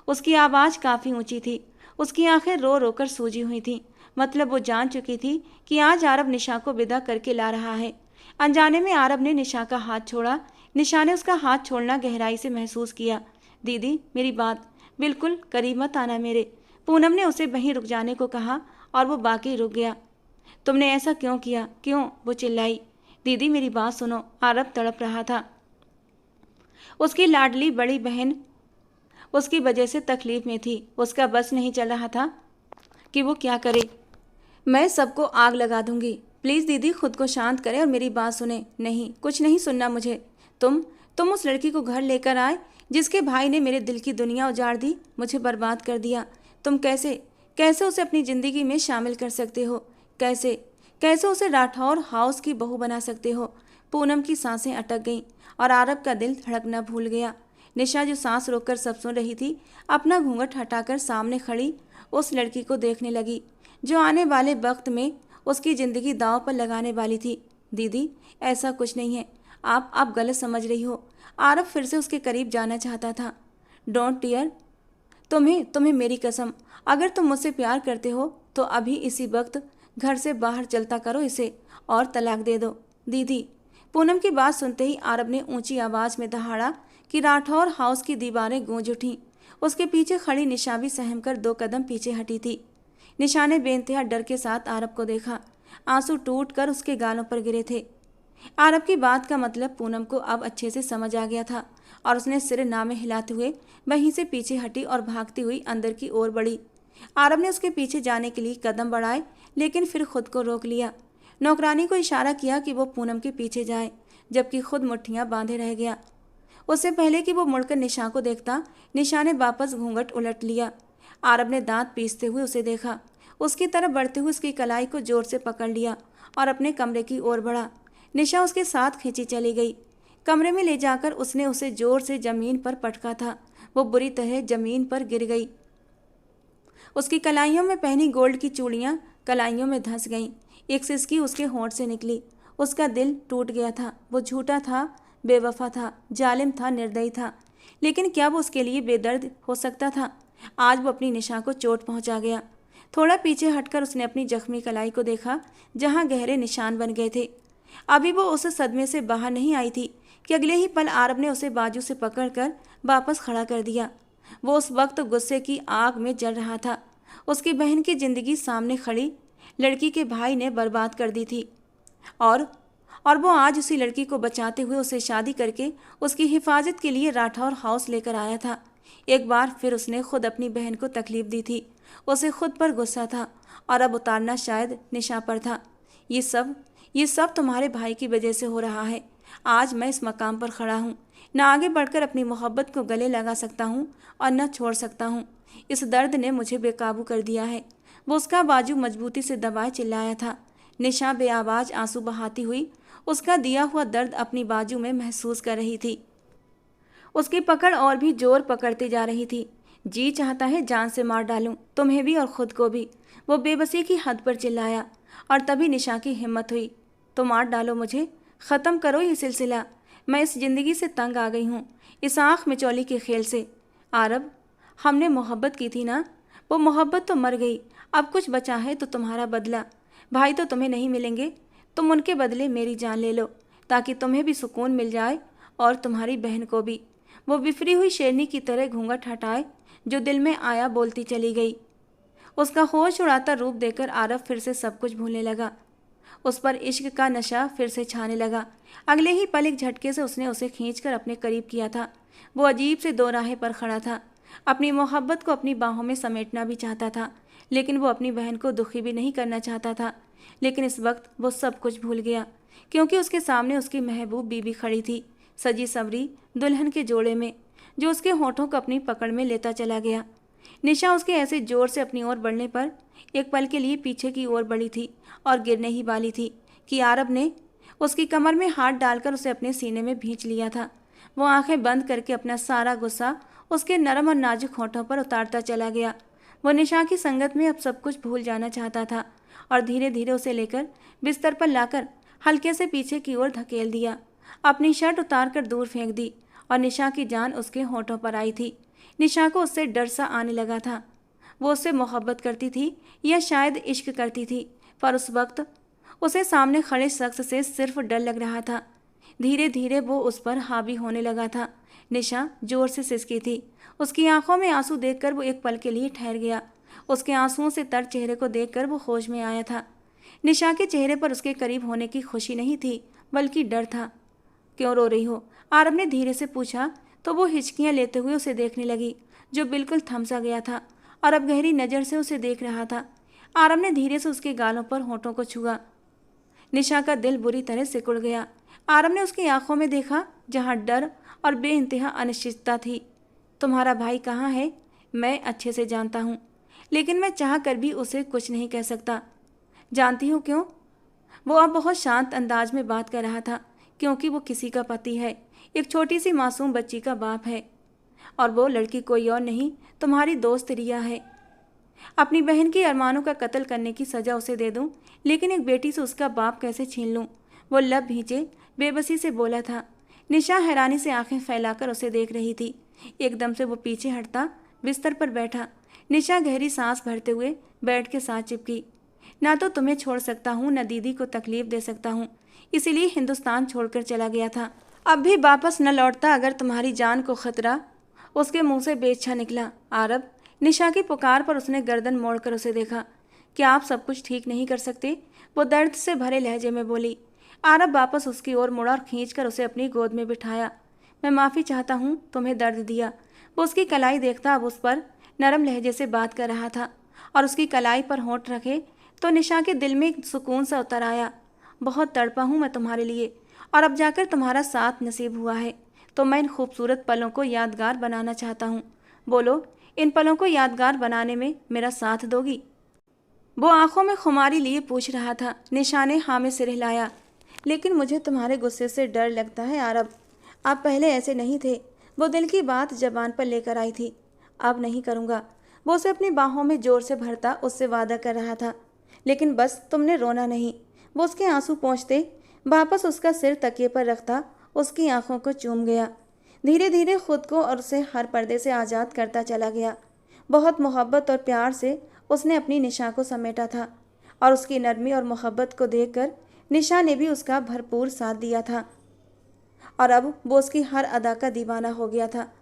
उसकी आवाज़ काफ़ी ऊंची थी। उसकी आंखें रो रो कर सूजी हुई थीं। मतलब वो जान चुकी थी कि आज आरब निशा को विदा करके ला रहा है। अनजाने में आरब ने निशा का हाथ छोड़ा। निशा ने उसका हाथ छोड़ना गहराई से महसूस किया। दीदी, मेरी बात, बिल्कुल करीब मत आना मेरे। पूनम ने उसे वहीं रुक जाने को कहा और वो बाकी रुक गया। तुमने ऐसा क्यों किया? क्यों? वो चिल्लाई। दीदी, मेरी बात सुनो। आरब तड़प रहा था। उसकी लाडली बड़ी बहन उसकी वजह से तकलीफ में थी। उसका बस नहीं चल रहा था कि वो क्या करे। मैं सबको आग लगा दूंगी। प्लीज़ दीदी, खुद को शांत करें और मेरी बात सुने। नहीं, कुछ नहीं सुनना मुझे। तुम उस लड़की को घर लेकर आए जिसके भाई ने मेरे दिल की दुनिया उजाड़ दी, मुझे बर्बाद कर दिया। तुम कैसे कैसे उसे अपनी ज़िंदगी में शामिल कर सकते हो? कैसे कैसे उसे राठौर हाउस की बहू बना सकते हो? पूनम की सांसें अटक गईं और आरब का दिल धड़कना भूल गया। निशा जो सांस रोककर सब सुन रही थी, अपना घूंघट हटाकर सामने खड़ी उस लड़की को देखने लगी जो आने वाले वक्त में उसकी ज़िंदगी दांव पर लगाने वाली थी। दीदी, ऐसा कुछ नहीं है, आप गलत समझ रही हो। आरब फिर से उसके करीब जाना चाहता था। डोंट डियर, तुम्हें तुम्हें मेरी कसम, अगर तुम मुझसे प्यार करते हो तो अभी इसी वक्त घर से बाहर चलता करो इसे और तलाक दे दो। दीदी। पूनम की बात सुनते ही आरब ने ऊंची आवाज़ में दहाड़ा कि राठौर हाउस की दीवारें गूंज उठीं। उसके पीछे खड़ी निशा भी सहम कर 2 कदम पीछे हटी थी। निशा ने बेइंतहा डर के साथ आरब को देखा। आंसू टूट कर उसके गालों पर गिरे थे। आरब की बात का मतलब पूनम को अब अच्छे से समझ आ गया था और उसने सिर नामे हिलाते हुए वहीं से पीछे हटी और भागती हुई अंदर की ओर बढ़ी। आरब ने उसके पीछे जाने के लिए कदम बढ़ाए, लेकिन फिर खुद को रोक लिया। नौकरानी को इशारा किया कि वो पूनम के पीछे जाए, जबकि खुद मुट्ठियां बांधे रह गया। उससे पहले कि वो मुड़कर निशा को देखता, निशा ने वापस घूंघट उलट लिया। आरब ने दांत पीसते हुए उसे देखा। उसकी तरफ बढ़ते हुए उसकी कलाई को जोर से पकड़ लिया और अपने कमरे की ओर बढ़ा। निशा उसके साथ खींची चली गई। कमरे में ले जाकर उसने उसे जोर से जमीन पर पटका था। वो बुरी तरह जमीन पर गिर गई। उसकी कलाइयों में पहनी गोल्ड की चूड़ियाँ कलाइयों में धंस गईं। एक सिसकी उसके होंठ से निकली। उसका दिल टूट गया था। वो झूठा था, बेवफा था, जालिम था, निर्दयी था, लेकिन क्या वो उसके लिए बेदर्द हो सकता था? आज वो अपनी निशा को चोट पहुंचा गया। थोड़ा पीछे हटकर उसने अपनी जख्मी कलाई को देखा, जहां गहरे निशान बन गए थे। अभी वो उस सदमे से बाहर नहीं आई थी कि अगले ही पल आरब ने उसे बाजू से पकड़कर वापस खड़ा कर दिया। वो उस वक्त गुस्से की आग में जल रहा था। उसकी बहन की जिंदगी सामने खड़ी लड़की के भाई ने बर्बाद कर दी थी और वो आज उसी लड़की को बचाते हुए उसे शादी करके उसकी हिफाजत के लिए राठौर हाउस लेकर आया था। एक बार फिर उसने खुद अपनी बहन को तकलीफ दी थी। उसे खुद पर गुस्सा था और अब उतारना शायद निशा पर था। ये सब तुम्हारे भाई की वजह से हो रहा है। आज मैं इस मकाम पर खड़ा हूँ, न आगे बढ़कर अपनी मोहब्बत को गले लगा सकता हूँ और न छोड़ सकता हूँ। इस दर्द ने मुझे बेकाबू कर दिया है। वो उसका बाजू मजबूती से दबाए चिल्लाया था। निशा बेआवाज आंसू बहाती हुई उसका दिया हुआ दर्द अपनी बाजू में महसूस कर रही थी। उसकी पकड़ और भी जोर पकड़ती जा रही थी। जी चाहता है जान से मार डालूं, तुम्हें भी और खुद को भी, वो बेबसी की हद पर चिल्लाया। और तभी निशा की हिम्मत हुई। तो मार डालो मुझे, ख़त्म करो ये सिलसिला। मैं इस ज़िंदगी से तंग आ गई हूँ, इस आँख मिचौली के खेल से। आरब, हमने मोहब्बत की थी ना, वो मोहब्बत तो मर गई। अब कुछ बचा है तो तुम्हारा बदला। भाई तो तुम्हें नहीं मिलेंगे, तुम उनके बदले मेरी जान ले लो, ताकि तुम्हें भी सुकून मिल जाए और तुम्हारी बहन को भी। वो बिफरी हुई शेरनी की तरह घूंघट हटाए जो दिल में आया बोलती चली गई। उसका होश उड़ाता रूप देखकर आरब फिर से सब कुछ भूलने लगा। उस पर इश्क का नशा फिर से छाने लगा। अगले ही पल एक झटके से उसने उसे खींचकर अपने करीब किया था। वो अजीब से दो राहें पर खड़ा था। अपनी मोहब्बत को अपनी बाहों में समेटना भी चाहता था, लेकिन वो अपनी बहन को दुखी भी नहीं करना चाहता था। लेकिन इस वक्त वो सब कुछ भूल गया, क्योंकि उसके सामने उसकी महबूब बीबी खड़ी थी, सजी सवरी दुल्हन के जोड़े में, जो उसके होठों को अपनी पकड़ में लेता चला गया। निशा उसके ऐसे जोर से अपनी ओर बढ़ने पर एक पल के लिए पीछे की ओर बढ़ी थी और गिरने ही वाली थी कि आरब ने उसकी कमर में हाथ डालकर उसे अपने सीने में भींच लिया था। वो आंखें बंद करके अपना सारा गुस्सा उसके नरम और नाजुक होठों पर उतारता चला गया। वो निशा की संगत में अब सब कुछ भूल जाना चाहता था और धीरे धीरे उसे लेकर बिस्तर पर लाकर हल्के से पीछे की ओर धकेल दिया। अपनी शर्ट उतार कर दूर फेंक दी और निशा की जान उसके होठों पर आई थी। निशा को उससे डर सा आने लगा था। वो उससे मोहब्बत करती थी या शायद इश्क करती थी, पर उस वक्त उसे सामने खड़े शख्स से सिर्फ डर लग रहा था। धीरे धीरे वो उस पर हावी होने लगा था। निशा जोर से सिसकी थी। उसकी आंखों में आंसू देखकर वो एक पल के लिए ठहर गया। उसके आंसुओं से तर चेहरे को देखकर वो होश में आया था। निशा के चेहरे पर उसके करीब होने की खुशी नहीं थी, बल्कि डर था। क्यों रो रही हो? आरब ने धीरे से पूछा तो वो हिचकियां लेते हुए उसे देखने लगी, जो बिल्कुल थम सा गया था और अब गहरी नज़र से उसे देख रहा था। आरब ने धीरे से उसके गालों पर होठों को छुआ। निशा का दिल बुरी तरह सिकुड़ गया। आरब ने उसकी आंखों में देखा, जहां डर और बेइंतहा अनिश्चितता थी। तुम्हारा भाई कहाँ है? मैं अच्छे से जानता हूँ, लेकिन मैं चाह कर भी उसे कुछ नहीं कह सकता। जानती हूँ क्यों? वो अब बहुत शांत अंदाज में बात कर रहा था। क्योंकि वो किसी का पति है, एक छोटी सी मासूम बच्ची का बाप है। और वो लड़की कोई और नहीं, तुम्हारी दोस्त रिया है। अपनी बहन के अरमानों का कत्ल करने की सज़ा उसे दे दूं, लेकिन एक बेटी से उसका बाप कैसे छीन लूं? वो लब भींचे बेबसी से बोला था। निशा हैरानी से आंखें फैलाकर उसे देख रही थी। एकदम से वो पीछे हटता बिस्तर पर बैठा। निशा गहरी सांस भरते हुए बेड के साथ चिपकी। ना तो तुम्हें छोड़ सकता हूँ, न दीदी को तकलीफ दे सकता हूँ, इसीलिए हिंदुस्तान छोड़कर चला गया था। अब भी वापस न लौटता अगर तुम्हारी जान को खतरा। उसके मुंह से बेइच्छा निकला। आरब। निशा की पुकार पर उसने गर्दन मोड़कर उसे देखा। क्या आप सब कुछ ठीक नहीं कर सकते? वो दर्द से भरे लहजे में बोली। आरब वापस उसकी ओर मुड़ा और खींचकर उसे अपनी गोद में बिठाया। मैं माफ़ी चाहता हूँ, तुम्हें दर्द दिया। वो उसकी कलाई देखता अब उस पर नरम लहजे से बात कर रहा था और उसकी कलाई पर होंठ रखे तो निशा के दिल में एक सुकून सा उतर आया। बहुत तड़पा हूँ मैं तुम्हारे लिए, और अब जाकर तुम्हारा साथ नसीब हुआ है, तो मैं इन खूबसूरत पलों को यादगार बनाना चाहता हूँ। बोलो, इन पलों को यादगार बनाने में मेरा साथ दोगी? वो आंखों में खुमारी लिए पूछ रहा था। निशा ने हाँ में सिर हिलाया। लेकिन मुझे तुम्हारे गुस्से से डर लगता है आरब। आप पहले ऐसे नहीं थे। वो दिल की बात जबान पर लेकर आई थी। अब नहीं करूँगा। वो उसे अपनी बाहों में जोर से भरता उससे वादा कर रहा था। लेकिन बस तुमने रोना नहीं। वो उसके आंसू पोंछते वापस उसका सिर तकिए पर रखता उसकी आंखों को चूम गया। धीरे धीरे खुद को और उसे हर पर्दे से आज़ाद करता चला गया। बहुत मोहब्बत और प्यार से उसने अपनी निशा को समेटा था, और उसकी नरमी और मोहब्बत को देखकर निशा ने भी उसका भरपूर साथ दिया था, और अब वो उसकी हर अदा का दीवाना हो गया था।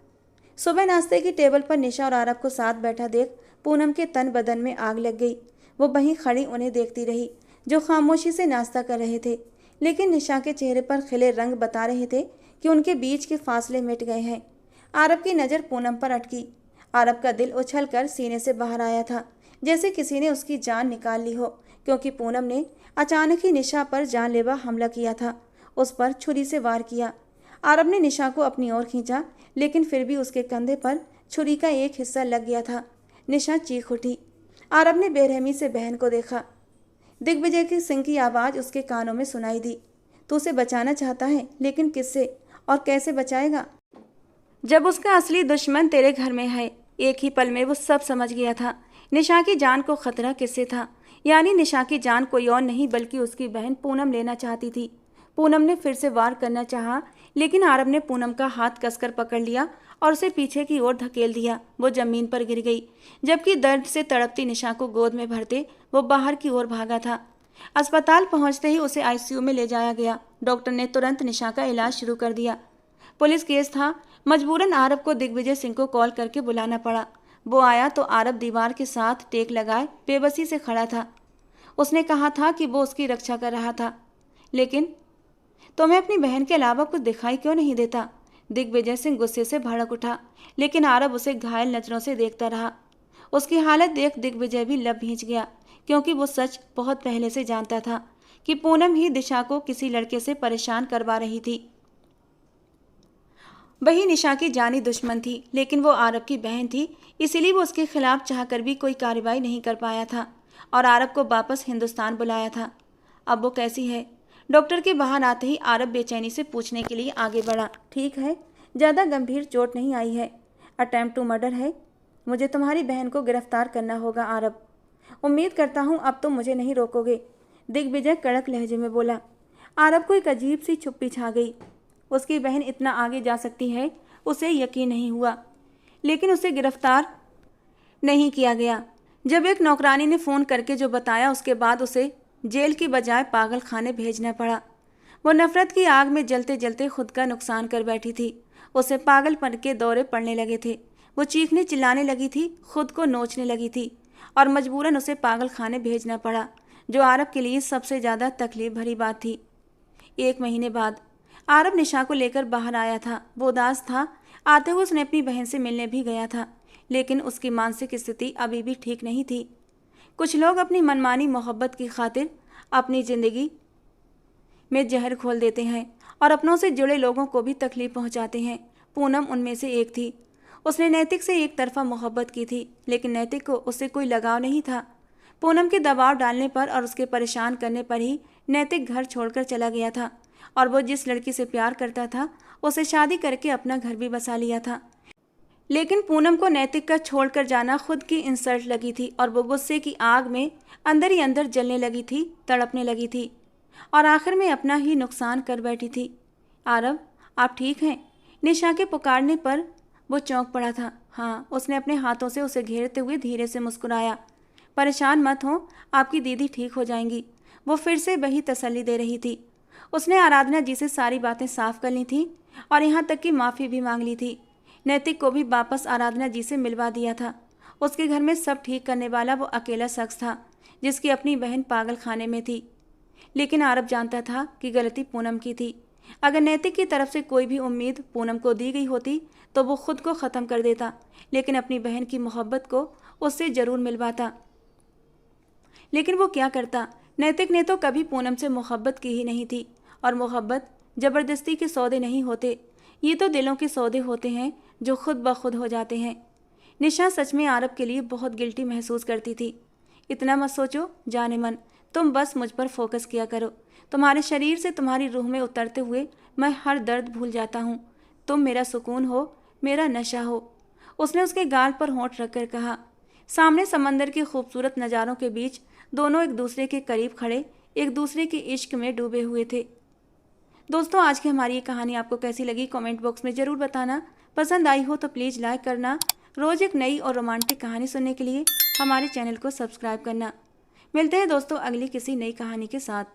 सुबह नाश्ते की टेबल पर निशा और आरब को साथ बैठा देख पूनम के तन बदन में आग लग गई। वो वहीं खड़ी उन्हें देखती रही जो खामोशी से नाश्ता कर रहे थे, लेकिन निशा के चेहरे पर खिले रंग बता रहे थे कि उनके बीच के फासले मिट गए हैं। आरब की नज़र पूनम पर अटकी। आरब का दिल उछलकर सीने से बाहर आया था, जैसे किसी ने उसकी जान निकाल ली हो, क्योंकि पूनम ने अचानक ही निशा पर जानलेवा हमला किया था। उस पर छुरी से वार किया। आरब ने निशा को अपनी ओर खींचा, लेकिन फिर भी उसके कंधे पर छुरी का एक हिस्सा लग गया था। निशा चीख उठी। आरब ने बेरहमी से बहन को देखा। दिग्विजय की सिंह की आवाज़ उसके कानों में सुनाई दी। तू उसे बचाना चाहता है, लेकिन किससे और कैसे बचाएगा? जब उसका असली दुश्मन तेरे घर में है। एक ही पल में वो सब समझ गया था। निशा की जान को खतरा किससे था? यानी निशा की जान कोई और नहीं बल्कि उसकी बहन पूनम लेना चाहती थी। पूनम ने फिर से वार करना चाहा, लेकिन आरब ने पूनम का हाथ कसकर पकड़ लिया और उसे पीछे की ओर धकेल दिया। वो जमीन पर गिर गई, जबकि दर्द से तड़पती निशा को गोद में भरते वो बाहर की ओर भागा था। अस्पताल पहुंचते ही उसे आईसीयू में ले जाया गया। डॉक्टर ने तुरंत निशा का इलाज शुरू कर दिया। पुलिस केस था, मजबूरन आरब को दिग्विजय सिंह को कॉल करके बुलाना पड़ा। वो आया तो आरब दीवार के साथ टेक लगाए बेबसी से खड़ा था। उसने कहा था कि वो उसकी रक्षा कर रहा था। लेकिन तुम्हें अपनी बहन के अलावा कुछ दिखाई क्यों नहीं देता? दिग्विजय सिंह गुस्से से भड़क उठा, लेकिन आरब उसे घायल नजरों से देखता रहा। उसकी हालत देख दिग्विजय भी लब भींच गया, क्योंकि वो सच बहुत पहले से जानता था कि पूनम ही दिशा को किसी लड़के से परेशान करवा रही थी। वही निशा की जानी दुश्मन थी, लेकिन वो आरब की बहन थी, इसीलिए वो उसके खिलाफ चाहकर भी कोई कार्रवाई नहीं कर पाया था और आरब को वापस हिंदुस्तान बुलाया था। अब वो कैसी है? डॉक्टर के बाहर आते ही आरब बेचैनी से पूछने के लिए आगे बढ़ा। ठीक है, ज़्यादा गंभीर चोट नहीं आई है। अटेम्प्ट टू मर्डर है। मुझे तुम्हारी बहन को गिरफ्तार करना होगा आरब। उम्मीद करता हूँ अब तुम मुझे नहीं रोकोगे, दिग्विजय कड़क लहजे में बोला। आरब को एक अजीब सी चुप्पी छा गई। उसकी बहन इतना आगे जा सकती है, उसे यकीन नहीं हुआ, लेकिन उसे गिरफ्तार नहीं किया गया। जब एक नौकरानी ने फ़ोन करके जो बताया, उसके बाद उसे जेल की बजाय पागल खाने भेजना पड़ा। वो नफरत की आग में जलते जलते खुद का नुकसान कर बैठी थी। उसे पागलपन के दौरे पड़ने लगे थे। वो चीखने चिल्लाने लगी थी, खुद को नोचने लगी थी, और मजबूरन उसे पागल खाने भेजना पड़ा, जो आरब के लिए सबसे ज़्यादा तकलीफ भरी बात थी। 1 महीने बाद आरब निशा को लेकर बाहर आया था। वो उदास था। आते हुए उसने अपनी बहन से मिलने भी गया था, लेकिन उसकी मानसिक स्थिति अभी भी ठीक नहीं थी। कुछ लोग अपनी मनमानी मोहब्बत की खातिर अपनी ज़िंदगी में जहर खोल देते हैं और अपनों से जुड़े लोगों को भी तकलीफ पहुंचाते हैं। पूनम उनमें से एक थी। उसने नैतिक से एक तरफा मोहब्बत की थी, लेकिन नैतिक को उससे कोई लगाव नहीं था। पूनम के दबाव डालने पर और उसके परेशान करने पर ही नैतिक घर छोड़कर चला गया था, और वो जिस लड़की से प्यार करता था उसे शादी करके अपना घर भी बसा लिया था। लेकिन पूनम को नैतिक का छोड़कर जाना खुद की इंसल्ट लगी थी, और वो गुस्से की आग में अंदर ही अंदर जलने लगी थी, तड़पने लगी थी, और आखिर में अपना ही नुकसान कर बैठी थी। आरव, आप ठीक हैं? निशा के पुकारने पर वो चौंक पड़ा था। हाँ, उसने अपने हाथों से उसे घेरते हुए धीरे से मुस्कुराया। परेशान मत हो, आपकी दीदी ठीक हो जाएंगी, वो फिर से वही तसल्ली दे रही थी। उसने आराधना जी से सारी बातें साफ कर ली थी और यहाँ तक कि माफ़ी भी मांग ली थी। नैतिक को भी वापस आराधना जी से मिलवा दिया था। उसके घर में सब ठीक करने वाला वो अकेला शख्स था जिसकी अपनी बहन पागल खाने में थी। लेकिन आरव जानता था कि गलती पूनम की थी। अगर नैतिक की तरफ से कोई भी उम्मीद पूनम को दी गई होती तो वो खुद को ख़त्म कर देता, लेकिन अपनी बहन की मोहब्बत को उससे ज़रूर मिलवाता। लेकिन वो क्या करता? नैतिक ने तो कभी पूनम से मोहब्बत की ही नहीं थी, और मोहब्बत ज़बरदस्ती के सौदे नहीं होते, ये तो दिलों के सौदे होते हैं जो खुद ब खुद हो जाते हैं। निशा सच में आरव के लिए बहुत गिल्टी महसूस करती थी। इतना मत सोचो जाने मन, तुम बस मुझ पर फोकस किया करो। तुम्हारे शरीर से तुम्हारी रूह में उतरते हुए मैं हर दर्द भूल जाता हूँ। तुम मेरा सुकून हो, मेरा नशा हो। उसने उसके गाल पर होंठ रखकर कहा। सामने समंदर के खूबसूरत नज़ारों के बीच दोनों एक दूसरे के करीब खड़े एक दूसरे के इश्क में डूबे हुए थे। दोस्तों, आज की हमारी ये कहानी आपको कैसी लगी कमेंट बॉक्स में ज़रूर बताना। पसंद आई हो तो प्लीज़ लाइक करना। रोज़ एक नई और रोमांटिक कहानी सुनने के लिए हमारे चैनल को सब्सक्राइब करना। मिलते हैं दोस्तों अगली किसी नई कहानी के साथ।